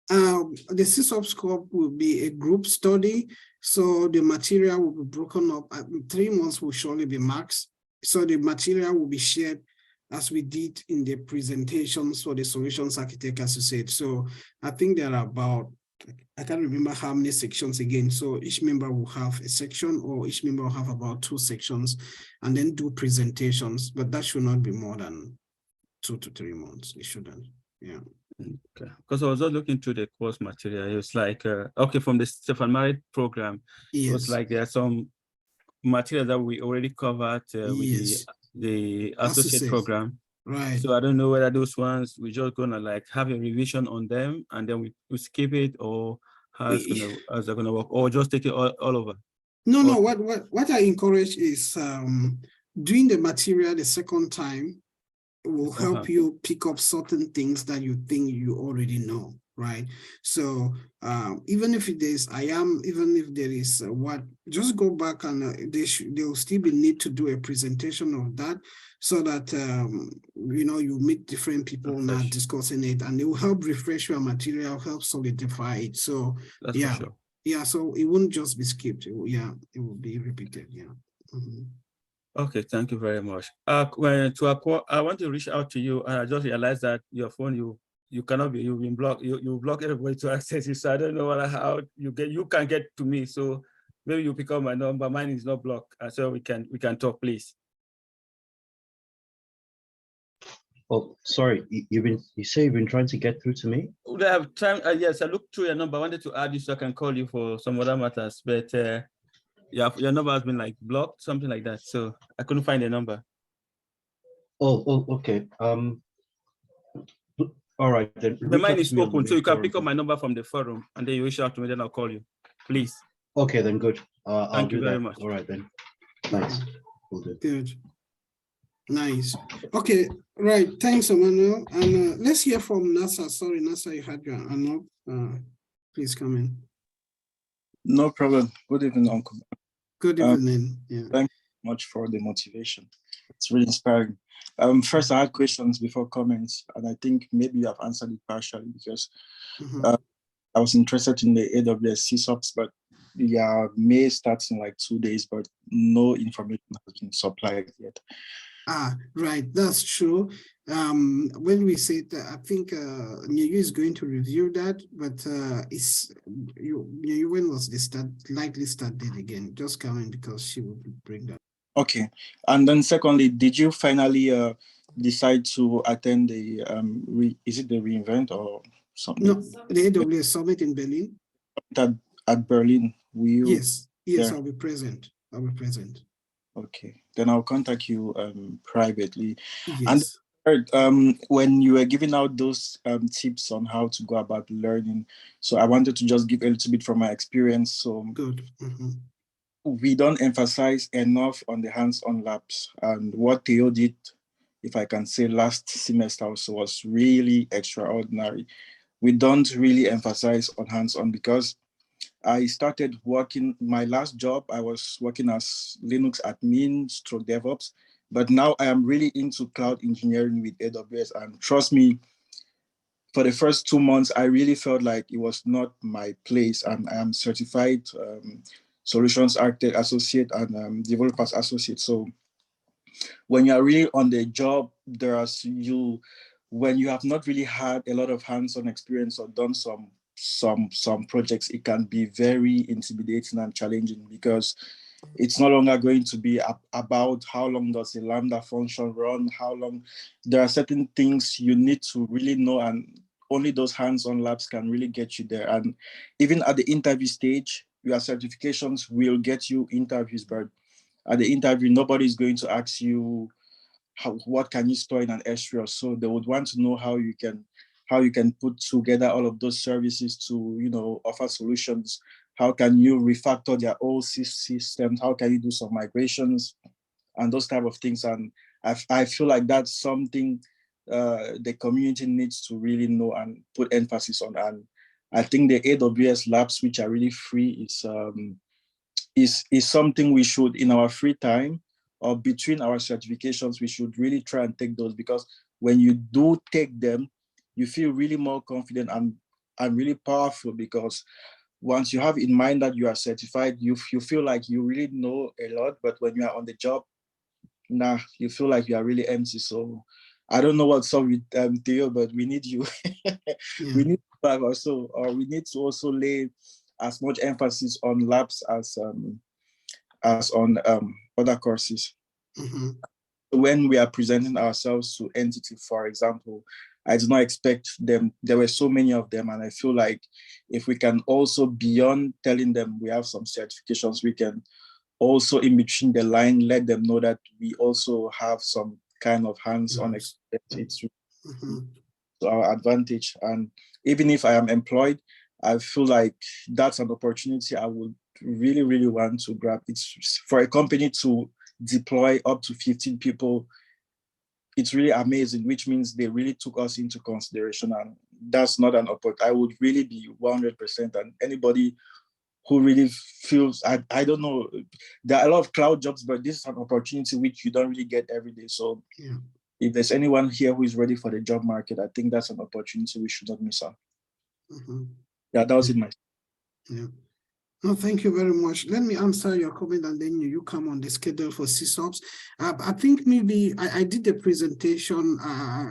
The SysOps course will be a group study, so the material will be broken up. 3 months will surely be max. So the material will be shared as we did in the presentations for the solutions architect, as you said. So I think there are about, I can't remember how many sections again. So each member will have a section, or each member will have about 2 sections, and then do presentations. But that should not be more than 2 to 3 months. It shouldn't. Yeah. Okay. Because I was just looking through the course material. It was like, okay, from the Stefan Marriott program, yes. It was like there are some material that we already covered with the associate program. Right. So I don't know whether those ones we're just gonna like have a revision on them and then we skip it, or how's it gonna work, or just take it all over. No. What I encourage is doing the material the second time will help you pick up certain things that you think you already know, right? So even if there's even if there is just go back and there will still be need to do a presentation of that, so that you know, you meet different people now discussing it, and it will help refresh your material, help solidify it. So that's for sure. Yeah, so it won't just be skipped. It will be repeated. Yeah. Okay, thank you very much. I want to reach out to you, and I just realized that your phone, you cannot be, you've been blocked. You block everybody to access it. So I don't know how you can get to me. So maybe you pick up my number. Mine is not blocked, so we can talk, please. Oh, sorry. You say you've been trying to get through to me? Would I have time? Yes, I looked through your number. I wanted to add you so I can call you for some other matters, but. Yeah, your number has been like blocked, something like that. So I couldn't find the number. Okay. All right then. The Reach line out is to me on the open, so main you can forum. pick up my number from the forum and then you reach out to me, then I'll call you. Please. Okay, then good. I'll Thank you do very that. much. All right then. Thanks. Will do. Good. Nice. Okay, right. Thanks, Emmanuel. And let's hear from NASA. Sorry, NASA, you had your hand up. Please come in. No problem. Good evening, Uncle. Good evening. Yeah. Thank you much for the motivation. It's really inspiring. First, I had questions before comments, and I think maybe you have answered it partially because I was interested in the AWS CSOPs, but yeah, May starts in like 2 days, but no information has been supplied yet. Right, that's true. When we say that, I think Nyeyu is going to review that, but when was the likely start date again? Just coming because she will bring that. Okay, and then secondly, did you finally decide to attend the is it the reInvent or something? No, the AWS Summit in Berlin. At Berlin, will you? Yes, there? I'll be present. Okay, then I'll contact you privately. Yes. And when you were giving out those tips on how to go about learning, so I wanted to just give a little bit from my experience. So good. We don't emphasize enough on the hands-on labs, and what Theo did, if I can say, last semester also was really extraordinary. We don't really emphasize on hands-on because I started working, my last job, I was working as Linux admin / DevOps, but now I am really into cloud engineering with AWS. And trust me, for the first 2 months, I really felt like it was not my place. And I am certified solutions architect associate and developers associate. So when you are really on the job, when you have not really had a lot of hands-on experience or done some projects, it can be very intimidating and challenging because it's no longer going to be about how long does a Lambda function run, how long. There are certain things you need to really know, and only those hands-on labs can really get you there. And even at the interview stage, your certifications will get you interviews, but at the interview, nobody's going to ask you what can you store in an S3. So they would want to know how you can put together all of those services to offer solutions. How can you refactor their old systems? How can you do some migrations and those type of things? And I feel like that's something the community needs to really know and put emphasis on. And I think the AWS labs, which are really free, is something we should, in our free time or between our certifications, we should really try and take those, because when you do take them, you feel really more confident and really powerful, because once you have in mind that you are certified, you feel like you really know a lot, but when you are on the job, you feel like you are really empty. So I don't know what's up with Theo, but we need you. We need to have also, or we need to also lay as much emphasis on labs as on other courses. When we are presenting ourselves to entity, for example, I do not expect them. There were so many of them, and I feel like if we can also, beyond telling them we have some certifications, we can also, in between the line, let them know that we also have some kind of hands-on experience. It's to our advantage. And even if I am employed, I feel like that's an opportunity I would really, really want to grab. It's for a company to deploy up to 15 people. It's really amazing, which means they really took us into consideration, and that's not an opportunity. I would really be 100%. And anybody who really feels, I don't know, there are a lot of cloud jobs, but this is an opportunity which you don't really get every day. So if there's anyone here who is ready for the job market, I think that's an opportunity we should not miss out. Yeah, that was it. No, thank you very much. Let me answer your comment, and then you come on the schedule for CSOPs. I think maybe I did the presentation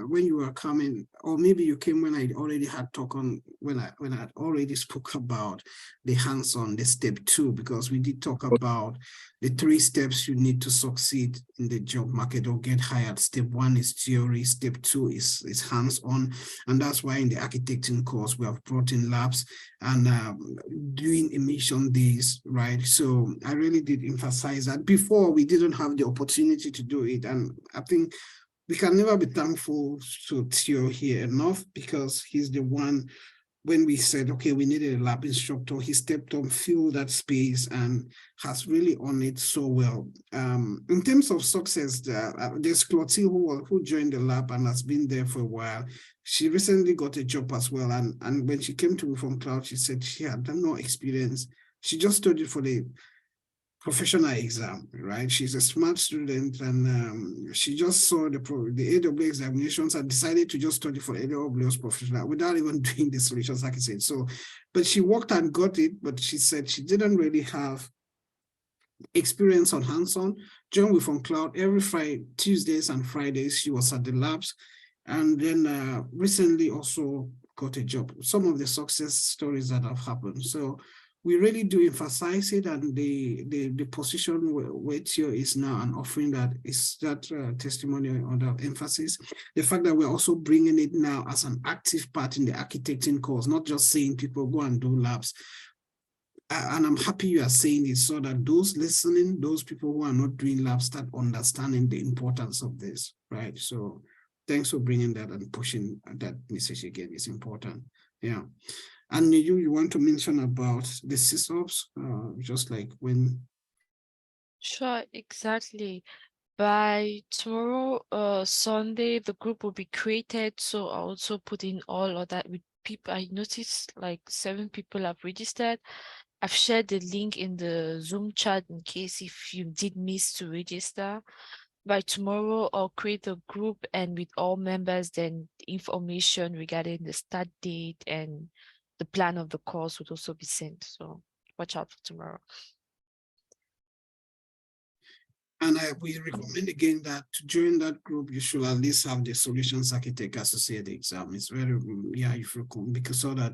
when you were coming, or maybe you came when I already had talk on, when I already spoke about the hands-on, the step 2, because we did talk about the 3 steps you need to succeed in the job market or get hired. Step 1 is theory, step 2 is hands-on, and that's why in the architecting course we have brought in labs and doing emission days, right? So I really did emphasize that. Before, we didn't have the opportunity to do it, and I think we can never be thankful to Theo here enough, because he's the one, when we said, okay, we needed a lab instructor, he stepped up, filled that space, and has really on it so well. In terms of success, there's Clotilde who joined the lab and has been there for a while. She recently got a job as well. And when she came to me from Cloud, she said she had no experience. She just studied for the professional exam, right? She's a smart student, and she just saw the AWS examinations and decided to just study for AWS professional without even doing the solutions architect. So, but she worked and got it, but she said she didn't really have experience on hands-on. Joined with from Cloud every Friday, Tuesdays and Fridays, she was at the labs, and then recently also got a job. Some of the success stories that have happened. So we really do emphasize it, and the position where Theo is now and offering that is that testimony on that emphasis. The fact that we're also bringing it now as an active part in the architecting course, not just saying people go and do labs. And I'm happy you are saying it, so that those listening, those people who are not doing labs, start understanding the importance of this, right? So thanks for bringing that and pushing that message again. It's important. Yeah. And you want to mention about the sysops, just like when? Sure, exactly. By tomorrow, Sunday, the group will be created. So I also put in all of that with people. I noticed like 7 people have registered. I've shared the link in the Zoom chat in case if you did miss to register. By tomorrow, I'll create a group, and with all members, then information regarding the start date and the plan of the course would also be sent. So watch out for tomorrow. And we recommend again that to join that group, you should at least have the Solutions Architect Associate exam. It's very, yeah, if you come, because so that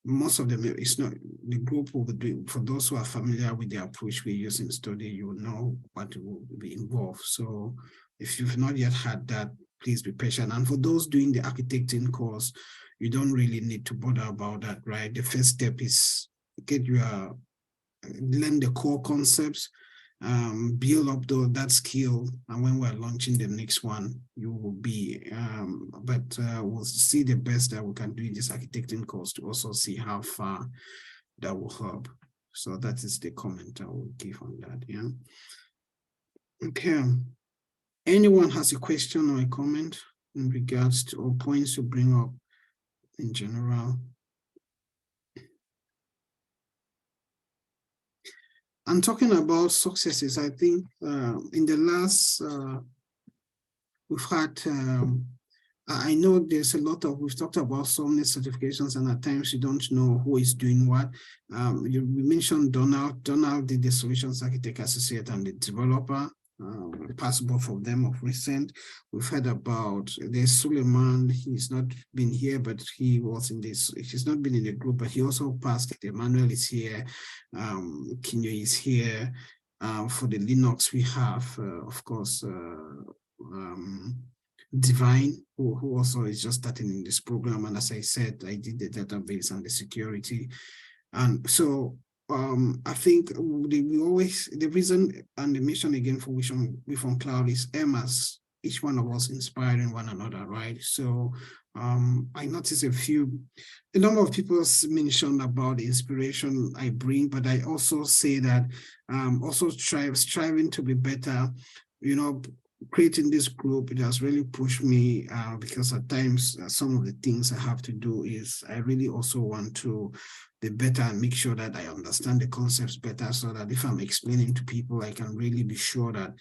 most of them, it's not, the group will be doing, for those who are familiar with the approach we use in study, you will know what will be involved. So if you've not yet had that, please be patient. And for those doing the architecting course, you don't really need to bother about that, right? The first step is learn the core concepts, build up that skill, and when we're launching the next one, you will be, we'll see the best that we can do in this architecting course to also see how far that will help. So that is the comment I will give on that, yeah. Okay, anyone has a question or a comment in regards to, or points to bring up in general? And talking about successes, I think in the last, we've had, I know there's a lot of, we've talked about so many certifications, and at times you don't know who is doing what. We mentioned Donald. Donald did the Solutions Architect Associate and the developer, passed both of them of recent. We've heard about, there's Suleiman. He's not been here, but he was in this, he's not been in the group, but he also passed it. Emmanuel is here. Kinyo is here. For the Linux, we have, of course, Divine, who also is just starting in this program. And as I said, I did the database and the security. And so I think the reason and the mission again for we from Cloud is as each one of us inspiring one another, right? So I noticed a number of people mentioned about the inspiration I bring, but I also say that also striving to be better, you know, creating this group, it has really pushed me because at times some of the things I have to do is I really also want to be better and make sure that I understand the concepts better, so that if I'm explaining to people, I can really be sure that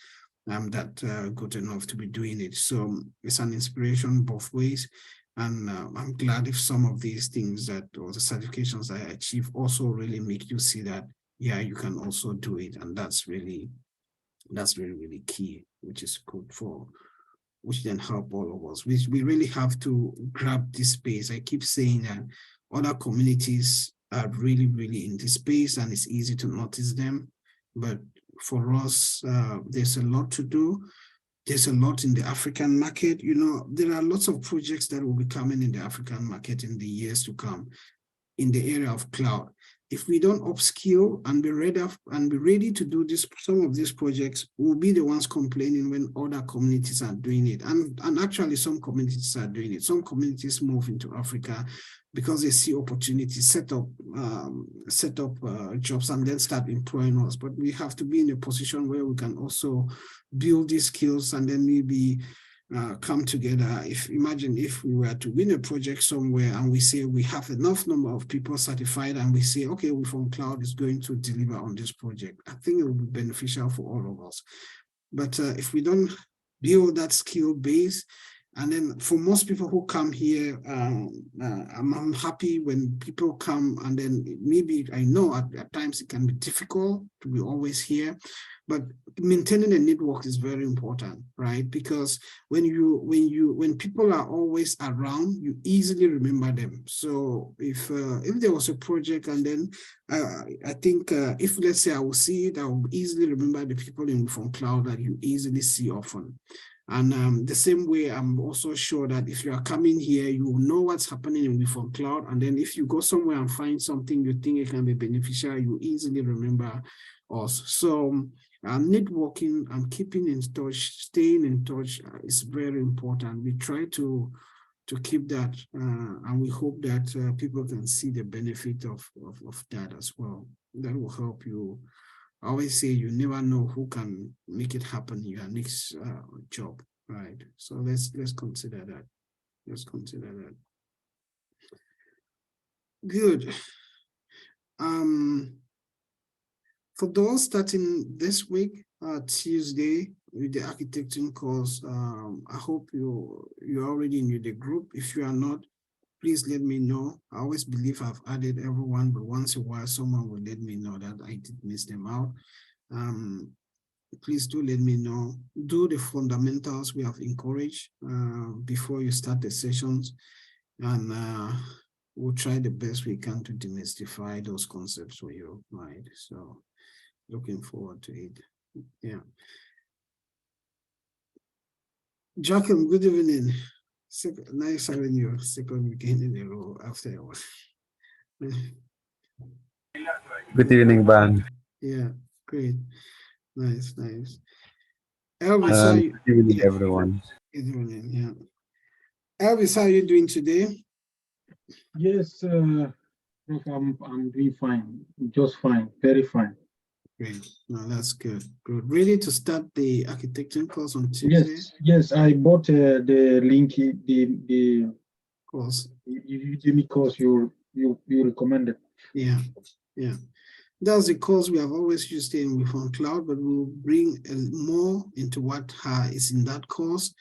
I'm that good enough to be doing it. So it's an inspiration both ways. And I'm glad if some of these things that, or the certifications I achieve also really make you see that, yeah, you can also do it. And that's really, really key, which is good for, which then help all of us. We really have to grab this space. I keep saying that other communities are really, really in this space, and it's easy to notice them. But for us, there's a lot to do. There's a lot in the African market. You know, there are lots of projects that will be coming in the African market in the years to come in the area of cloud. if we don't upskill and be ready to do some of these projects, we'll be the ones complaining when other communities are doing it. And actually some communities are doing it. Some communities move into Africa because they see opportunities, set up jobs and then start employing us. But we have to be in a position where we can also build these skills and then maybe come together. Imagine if we were to win a project somewhere and we say we have enough number of people certified and we say, okay, we from cloud is going to deliver on this project. I think it will be beneficial for all of us. But if we don't build that skill base, and then for most people who come here, I'm happy when people come, and then maybe I know at times it can be difficult to be always here, but maintaining a network is very important, right? Because when people are always around, you easily remember them. So if there was a project and then I think if let's say I will see it, I will easily remember the people in from cloud that you easily see often. And the same way, I'm also sure that if you are coming here, you will know what's happening in from cloud. And then if you go somewhere and find something you think it can be beneficial, you easily remember us. So networking and keeping in touch, staying in touch is very important. We try to keep that, and we hope that people can see the benefit of that as well. That will help you. I always say you never know who can make it happen in your next job, right? So let's consider that. Let's consider that. Good. For those starting this week, Tuesday, with the architecting course, I hope you already knew the group. If you are not, please let me know. I always believe I've added everyone, but once in a while, someone will let me know that I did miss them out. Please do let me know. Do the fundamentals we have encouraged before you start the sessions, and we'll try the best we can to demystify those concepts for you, right? So looking forward to it. Yeah. Joachim, good evening. Nice having you second weekend in a row after a while. Good evening, Ban. Yeah, great. Nice. Elvis, how you? Good evening, everyone. Good evening, yeah. Elvis, how are you doing today? Yes, Prof, I'm doing fine, just fine, very fine. Great. No, that's good. Good. Ready to start the architecting course on Tuesday? Yes. I bought the link, the course. Udemy course you recommended. Yeah. That's the course we have always used in on cloud, but we'll bring more into what is in that course.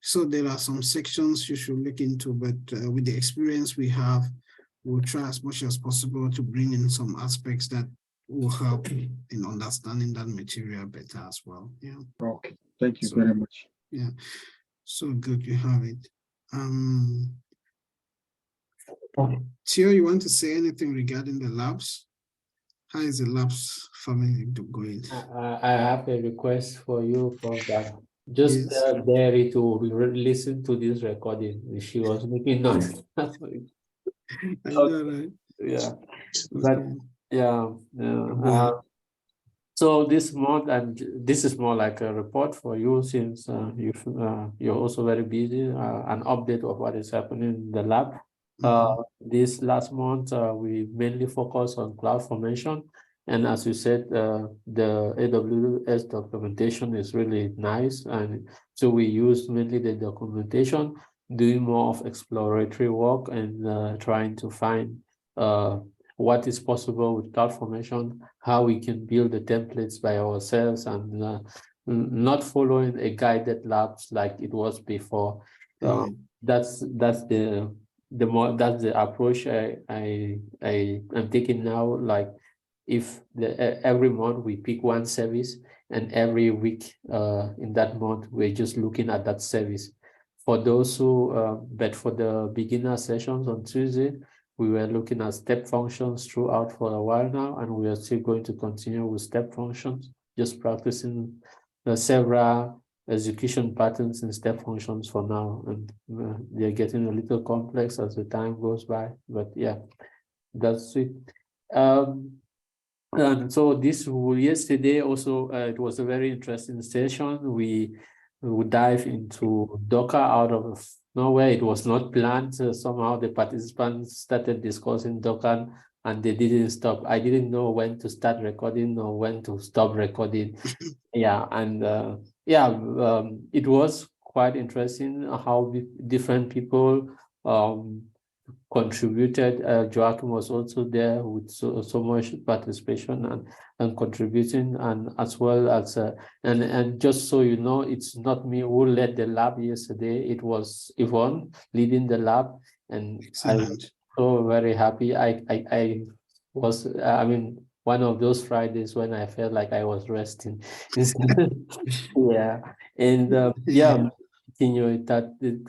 So there are some sections you should look into, but with the experience we have, we'll try as much as possible to bring in some aspects that will help in understanding that material better as well. Yeah. Okay. Thank you very much. Yeah. So good you have it. Theo, you want to say anything regarding the labs? How is the labs family going? I have a request for you for that. Just Yes. tell Derry to listen to this recording. She was making noise. I know, right? Yeah, but Okay. yeah. So this month, and this is more like a report for you, since you're also very busy. An update of what is happening in the lab. This last month, we mainly focus on cloud formation. And as you said, the AWS documentation is really nice. And so we use mainly the documentation, doing more of exploratory work and trying to find what is possible with cloud formation, how we can build the templates by ourselves, and not following a guided labs like it was before. That's the approach I'm taking now. Like, if every month we pick one service, and every week in that month we're just looking at that service. For those who but for the beginner sessions on Tuesday, we were looking at step functions throughout for a while now, and we are still going to continue with step functions, just practicing several execution patterns and step functions for now. And they're getting a little complex as the time goes by, but yeah, that's it. And so yesterday also, it was a very interesting session. We would dive into Docker out of nowhere. It was not planned. Somehow the participants started discussing Docker and they didn't stop. I didn't know when to start recording or when to stop recording. Yeah, and it was quite interesting how different people contributed. Joachim was also there with so much participation and contributing, and as well as and just so you know, it's not me who led the lab yesterday. It was Yvonne leading the lab, and Excellent. I was so very happy. I was one of those Fridays when I felt like I was resting. Yeah, and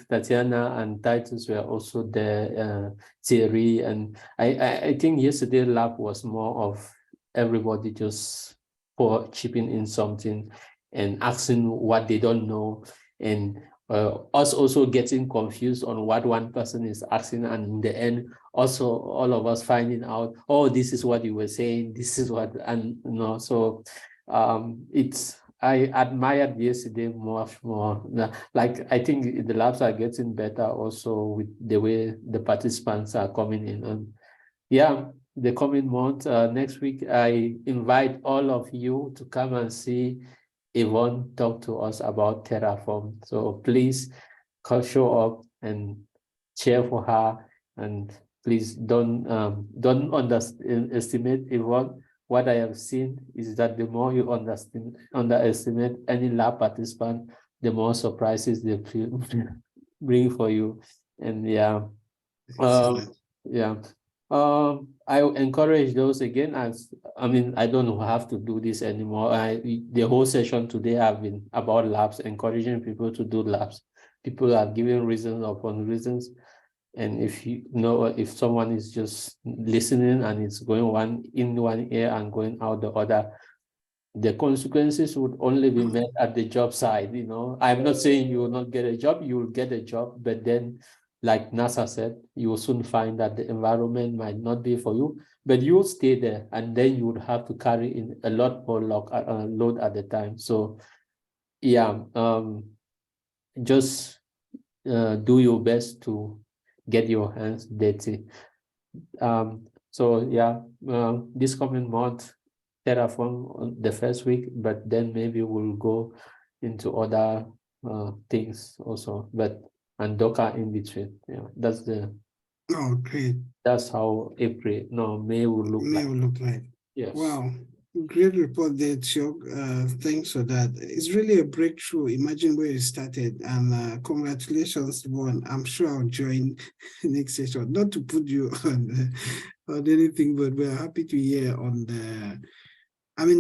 Tatiana and Titus were also there, Thierry, and I think yesterday lab was more of everybody just chipping in something and asking what they don't know, and us also getting confused on what one person is asking, and in the end also all of us finding out, oh, this is what you were saying, this is what, and so I admired yesterday much more. Like, I think the labs are getting better also with the way the participants are coming in. And yeah, the coming month, next week, I invite all of you to come and see Yvonne talk to us about Terraform. So please show up and cheer for her. And please don't underestimate Yvonne. What I have seen is that the more you underestimate any lab participant, the more surprises they bring for you. And I encourage those again. I don't have to do this anymore. The whole session today have been about labs, encouraging people to do labs. People are giving reasons upon reasons. And if someone is just listening and it's going in one ear and going out the other, the consequences would only be met at the job site. I'm not saying you will not get a job, you will get a job, but then, like NASA said, you will soon find that the environment might not be for you, but you will stay there, and then you would have to carry in a lot more load at the time. So just do your best to get your hands dirty. This coming month, Terraform on the first week, but then maybe we'll go into other things also, and Docker in between. Great. That's how May will look like. Yes. Wow. Great report there, Chok. Thanks for that. It's really a breakthrough. Imagine where you started, and congratulations, Yvonne. I'm sure I'll join next session. Not to put you on anything, but we're happy to hear on the.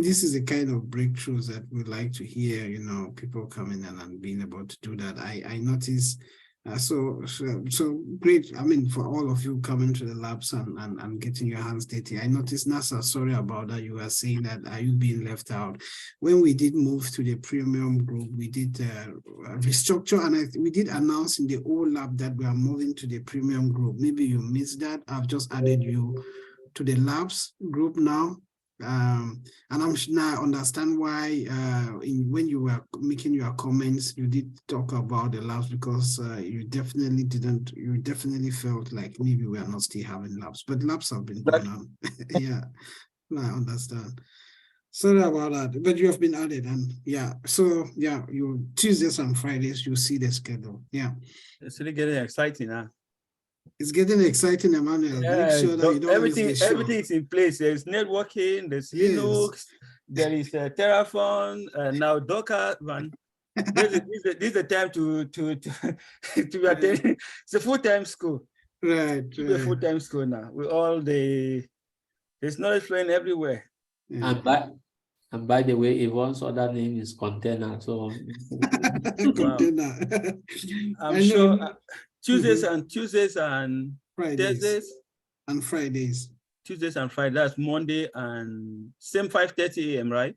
This is the kind of breakthroughs that we like to hear. People coming in and being able to do that. I notice. So great. For all of you coming to the labs and getting your hands dirty. I noticed, NASA, sorry about that. You were saying that, are you being left out? When we did move to the premium group, we did restructure, and we did announce in the old lab that we are moving to the premium group. Maybe you missed that. I've just added you to the labs group now. And now I understand why when you were making your comments, you did talk about the labs, because you definitely felt like maybe we are not still having labs, but labs have been going on. Yeah, I understand. Sorry about that, but you have been added, and you Tuesdays and Fridays, you see the schedule. Yeah, it's really getting exciting, huh? It's getting exciting, Emmanuel. Make sure that you don't everything is in place. There's networking, there's Linux, there is Terraform, now Docker. Man, this is the time to be attending. It's a full-time school. Right. It's a full-time school now. With all there's knowledge flowing everywhere. Yeah. And by the way, Yvonne's other name is Container. So Container. I'm sure Tuesdays and Fridays. Thursdays and Fridays. Tuesdays and Fridays. That's Monday and same 5:30 a.m. right?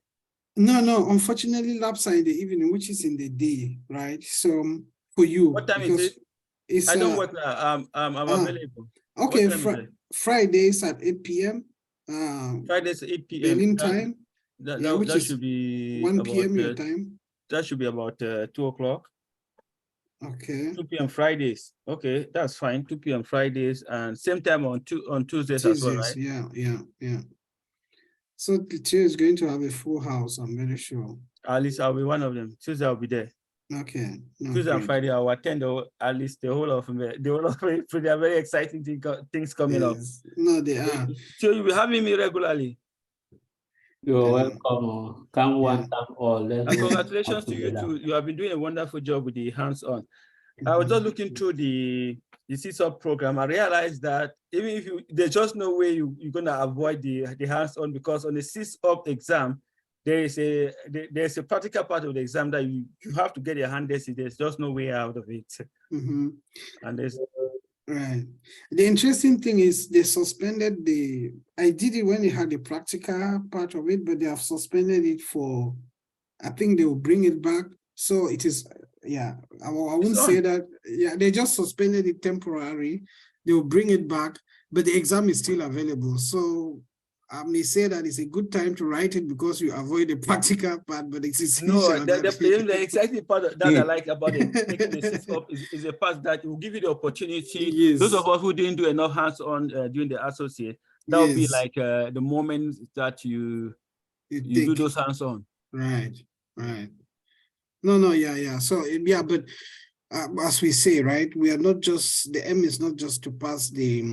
No. Unfortunately, labs are in the evening, which is in the day, right? So for you, what time is it? I don't work. I'm available. Okay, Fridays at 8 p.m. Fridays 8 p.m. Berlin time. Which That is should be 1 about p.m. your time. that should be about 2 o'clock. Okay. 2 p.m. Fridays. Okay, that's fine. 2 p.m. Fridays and same time on Tuesdays as well, right? Yeah. So the Tuesday is going to have a full house, I'm very sure. At least I'll be one of them. Tuesday I'll be there. Okay. No, Tuesday and great. Friday I'll attend at least the whole of it. There are very exciting things coming up. No, they are. So you'll be having me regularly. You're welcome. Come one, come all. And congratulations to you too. You have been doing a wonderful job with the hands-on. I was just looking through the CSOP program. I realized that even if there's just no way you're gonna avoid the hands-on, because on the CSOP exam, there's a practical part of the exam that you have to get your hand dirty. There's just no way out of it. And there's right. The interesting thing is they suspended I did it when they had the practical part of it, but they have suspended it for, I think they will bring it back. So it is, yeah, I wouldn't say that. Yeah, they just suspended it temporarily. They will bring it back, but the exam is still available. So I may say that it's a good time to write it because you avoid the practical part, but it's essential. No, the exciting part that I like about it, taking the CSOP is a part that will give you the opportunity. Yes. Those of us who didn't do enough hands-on during the associate, that will be like the moment that you do those hands-on. Right. No, yeah. So yeah, but as we say, right, we are not just, the aim is not just to pass the.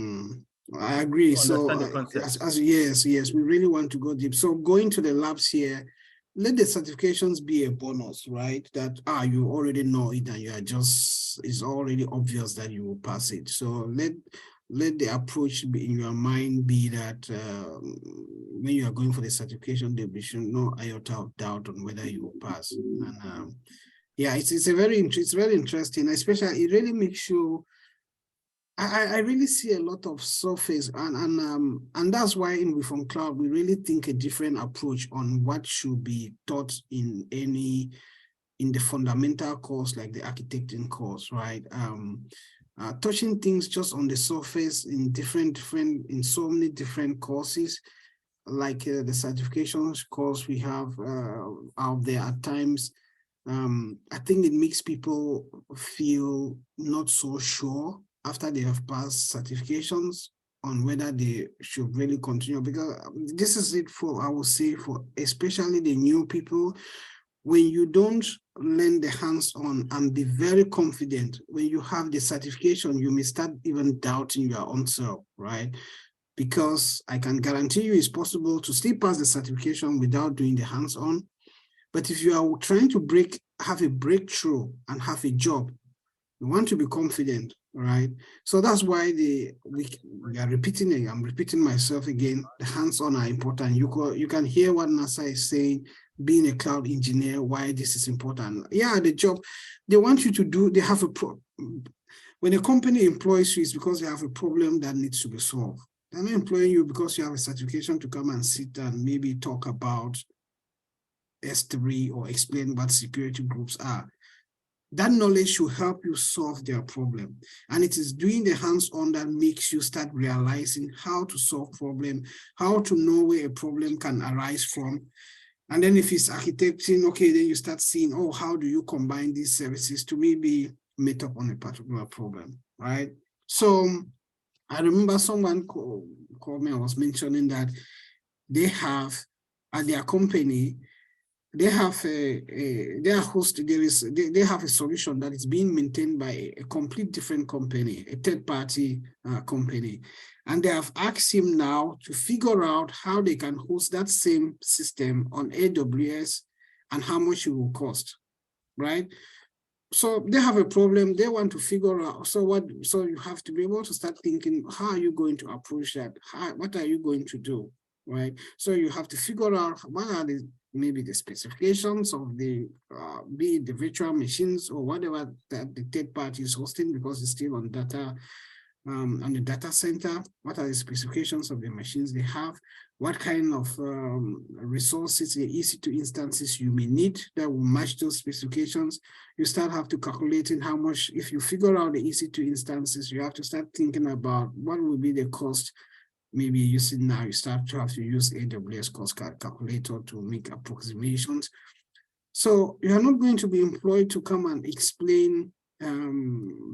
I agree. So yes, we really want to go deep. So going to the labs here, let the certifications be a bonus, right? That you already know it and you are just, it's already obvious that you will pass it. So let the approach be in your mind be that when you are going for the certification, there should no iota of doubt on whether you will pass. And yeah, it's very interesting, especially it really makes you. I really see a lot of surface, and that's why in Reform Cloud we really think a different approach on what should be taught in the fundamental course, like the architecting course, right? Touching things just on the surface in in so many different courses, like the certifications course we have out there at times. I think it makes people feel not so sure after they have passed certifications on whether they should really continue, because this is it for, I would say, for especially the new people. When you don't learn the hands-on and be very confident, when you have the certification, you may start even doubting your own self, right? Because I can guarantee you it's possible to still pass the certification without doing the hands-on. But if you are trying to have a breakthrough and have a job, you want to be confident, right? So that's why we are repeating it. I'm repeating myself again. The hands-on are important. You can hear what NASA is saying, being a cloud engineer, why this is important. Yeah, the job, they want you to do, they have when a company employs you, it's because they have a problem that needs to be solved. They're not employing you because you have a certification to come and sit and maybe talk about S3 or explain what security groups are. That knowledge should help you solve their problem. And it is doing the hands-on that makes you start realizing how to solve problems, how to know where a problem can arise from. And then if it's architecting, okay, then you start seeing, oh, how do you combine these services to maybe meet up on a particular problem, right? So I remember someone called me, I was mentioning that they have at their company, they have they have a solution that is being maintained by a complete different company, a third-party company. And they have asked him now to figure out how they can host that same system on AWS and how much it will cost, right? So they have a problem, they want to figure out, so you have to be able to start thinking, how are you going to approach that? What are you going to do, right? So you have to figure out what are maybe the specifications of the, be it the virtual machines or whatever that the third party is hosting, because it's still on data, on the data center. What are the specifications of the machines they have? What kind of resources, the EC2 instances you may need that will match those specifications. You start have to calculating how much, if you figure out the EC2 instances, you have to start thinking about what will be the cost maybe using now, you start to have to use AWS cost calculator to make approximations. So you are not going to be employed to come and explain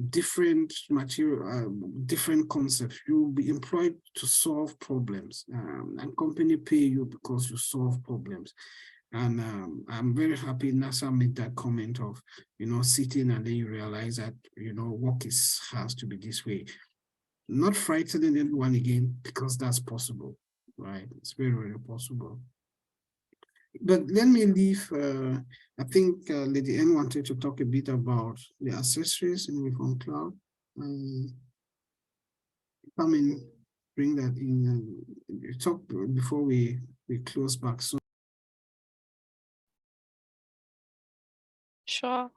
different material, different concepts. You will be employed to solve problems, and company pay you because you solve problems. And I'm very happy NASA made that comment of, sitting and then you realize that, work has to be this way. Not frightening anyone again, because that's possible, right? It's very, very possible. But let me leave, I think Lady N wanted to talk a bit about the accessories in WeFund Cloud. Come in, bring that in, talk before we close back. So. Sure.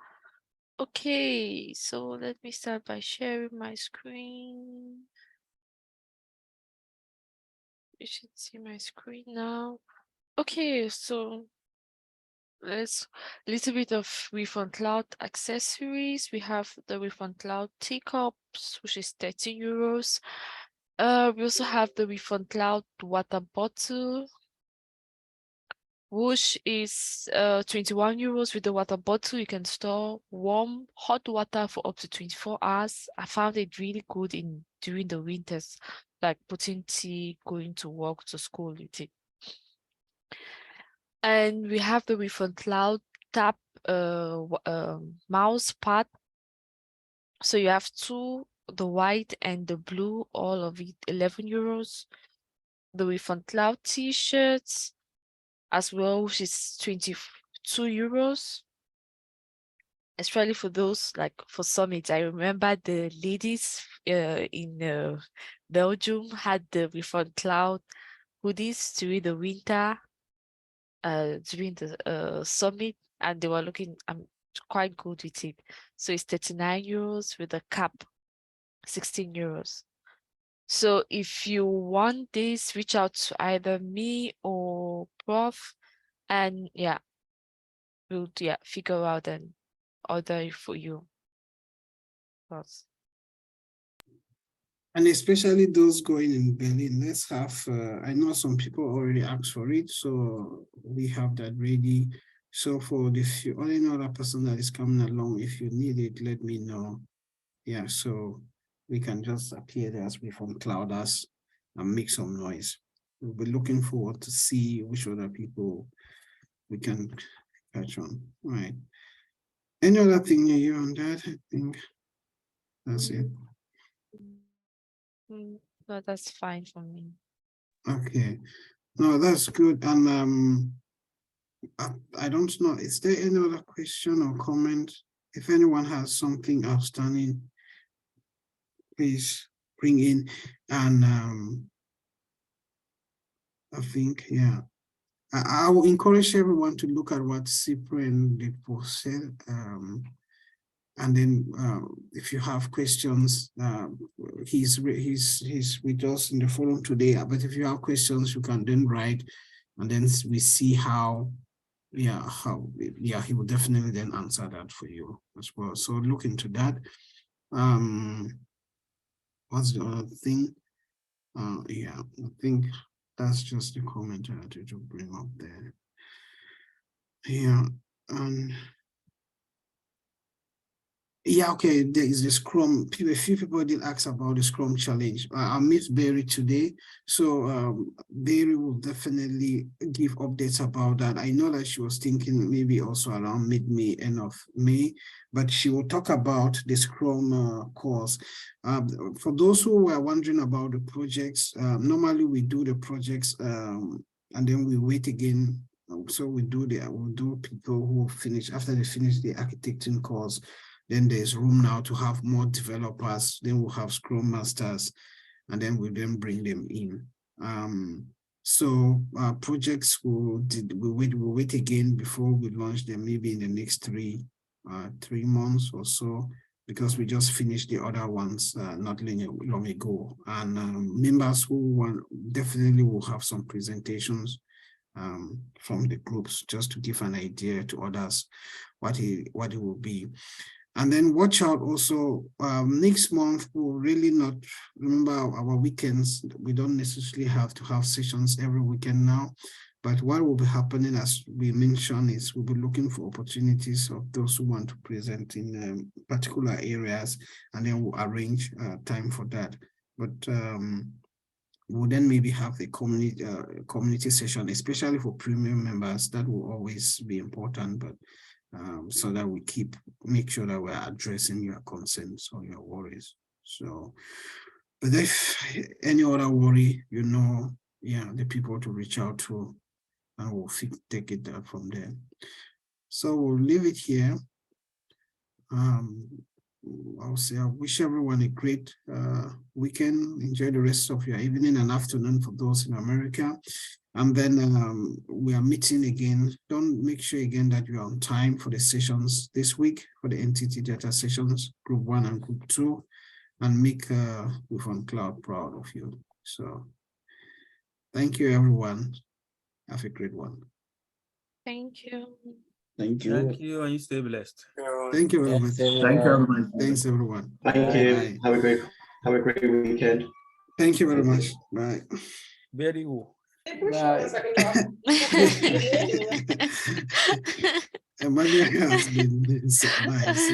Okay, so let me start by sharing my screen. You should see my screen now. Okay, so let's a little bit of WeFund Cloud accessories. We have the WeFund Cloud teacups, which is 13 euros. We also have the WeFund Cloud water bottle, which is 21 euros. With the water bottle, you can store warm, hot water for up to 24 hours. I found it really good during the winters, like putting tea, going to work, to school with it. And we have the WeFund Cloud Tap mouse pad. So you have two, the white and the blue, all of it 11 euros. The WeFund Cloud t-shirts as well, which is 22 euros. Especially for those, like for summits. I remember the ladies in Belgium had the WeFund Cloud hoodies during the winter, during the summit, and they were looking quite good with it. So it's 39 euros with a cap, 16 euros. So if you want this, reach out to either me or Prof, and we'll figure out an order for you. Prof. And especially those going in Berlin, let's have, I know some people already asked for it, so we have that ready. So for the only other person that is coming along, if you need it, let me know. Yeah, so we can just appear there as WeFund Clouders and make some noise. We'll be looking forward to see which other people we can catch on. All right. Any other thing you on that? I think that's it. No, that's fine for me. Okay. No, that's good. And I don't know, is there any other question or comment? If anyone has something outstanding, please bring in. And I think, I will encourage everyone to look at what Cyprian did said. And then if you have questions, he's with us in the forum today. But if you have questions, you can then write, and then we see how he will definitely then answer that for you as well. So look into that. What's the other thing? I think that's just the comment I had to bring up there. Okay, there is the Scrum. A few people did ask about the Scrum challenge. I'll meet Barry today, so Barry will definitely give updates about that. I know that she was thinking maybe also around mid-May, end of May, but she will talk about the Scrum course. For those who were wondering about the projects, normally we do the projects and then we wait again. So we'll do people who finish, after they finish the architecting course. Then there's room now to have more developers. Then we'll have Scrum Masters, and then we'll then bring them in. So projects we'll wait again before we launch them, maybe in the next 3 months or so, because we just finished the other ones not long ago. And members who want definitely will have some presentations from the groups, just to give an idea to others what it will be. And then watch out also, next month, we'll really not remember our weekends. We don't necessarily have to have sessions every weekend now. But what will be happening, as we mentioned, is we'll be looking for opportunities of those who want to present in particular areas, and then we'll arrange time for that. But we'll then maybe have the community session, especially for premium members. That will always be important, but so that we make sure that we're addressing your concerns or your worries. So, but if any other worry, the people to reach out to, and we'll take it from there. So we'll leave it here. I'll say I wish everyone a great weekend. Enjoy the rest of your evening and afternoon for those in America. And then we are meeting again. Don't make sure again that you are on time for the sessions this week, for the entity data sessions, group 1 and group 2, and make Wifon Cloud proud of you. So thank you, everyone. Have a great one. Thank you. Thank you. Thank you, and you stay blessed. Thank you very much. Thank you, everybody. Thanks, everyone. Thank you. Bye. Have a great weekend. Thank you very much. Bye. Very good. Emmanuel has been nice.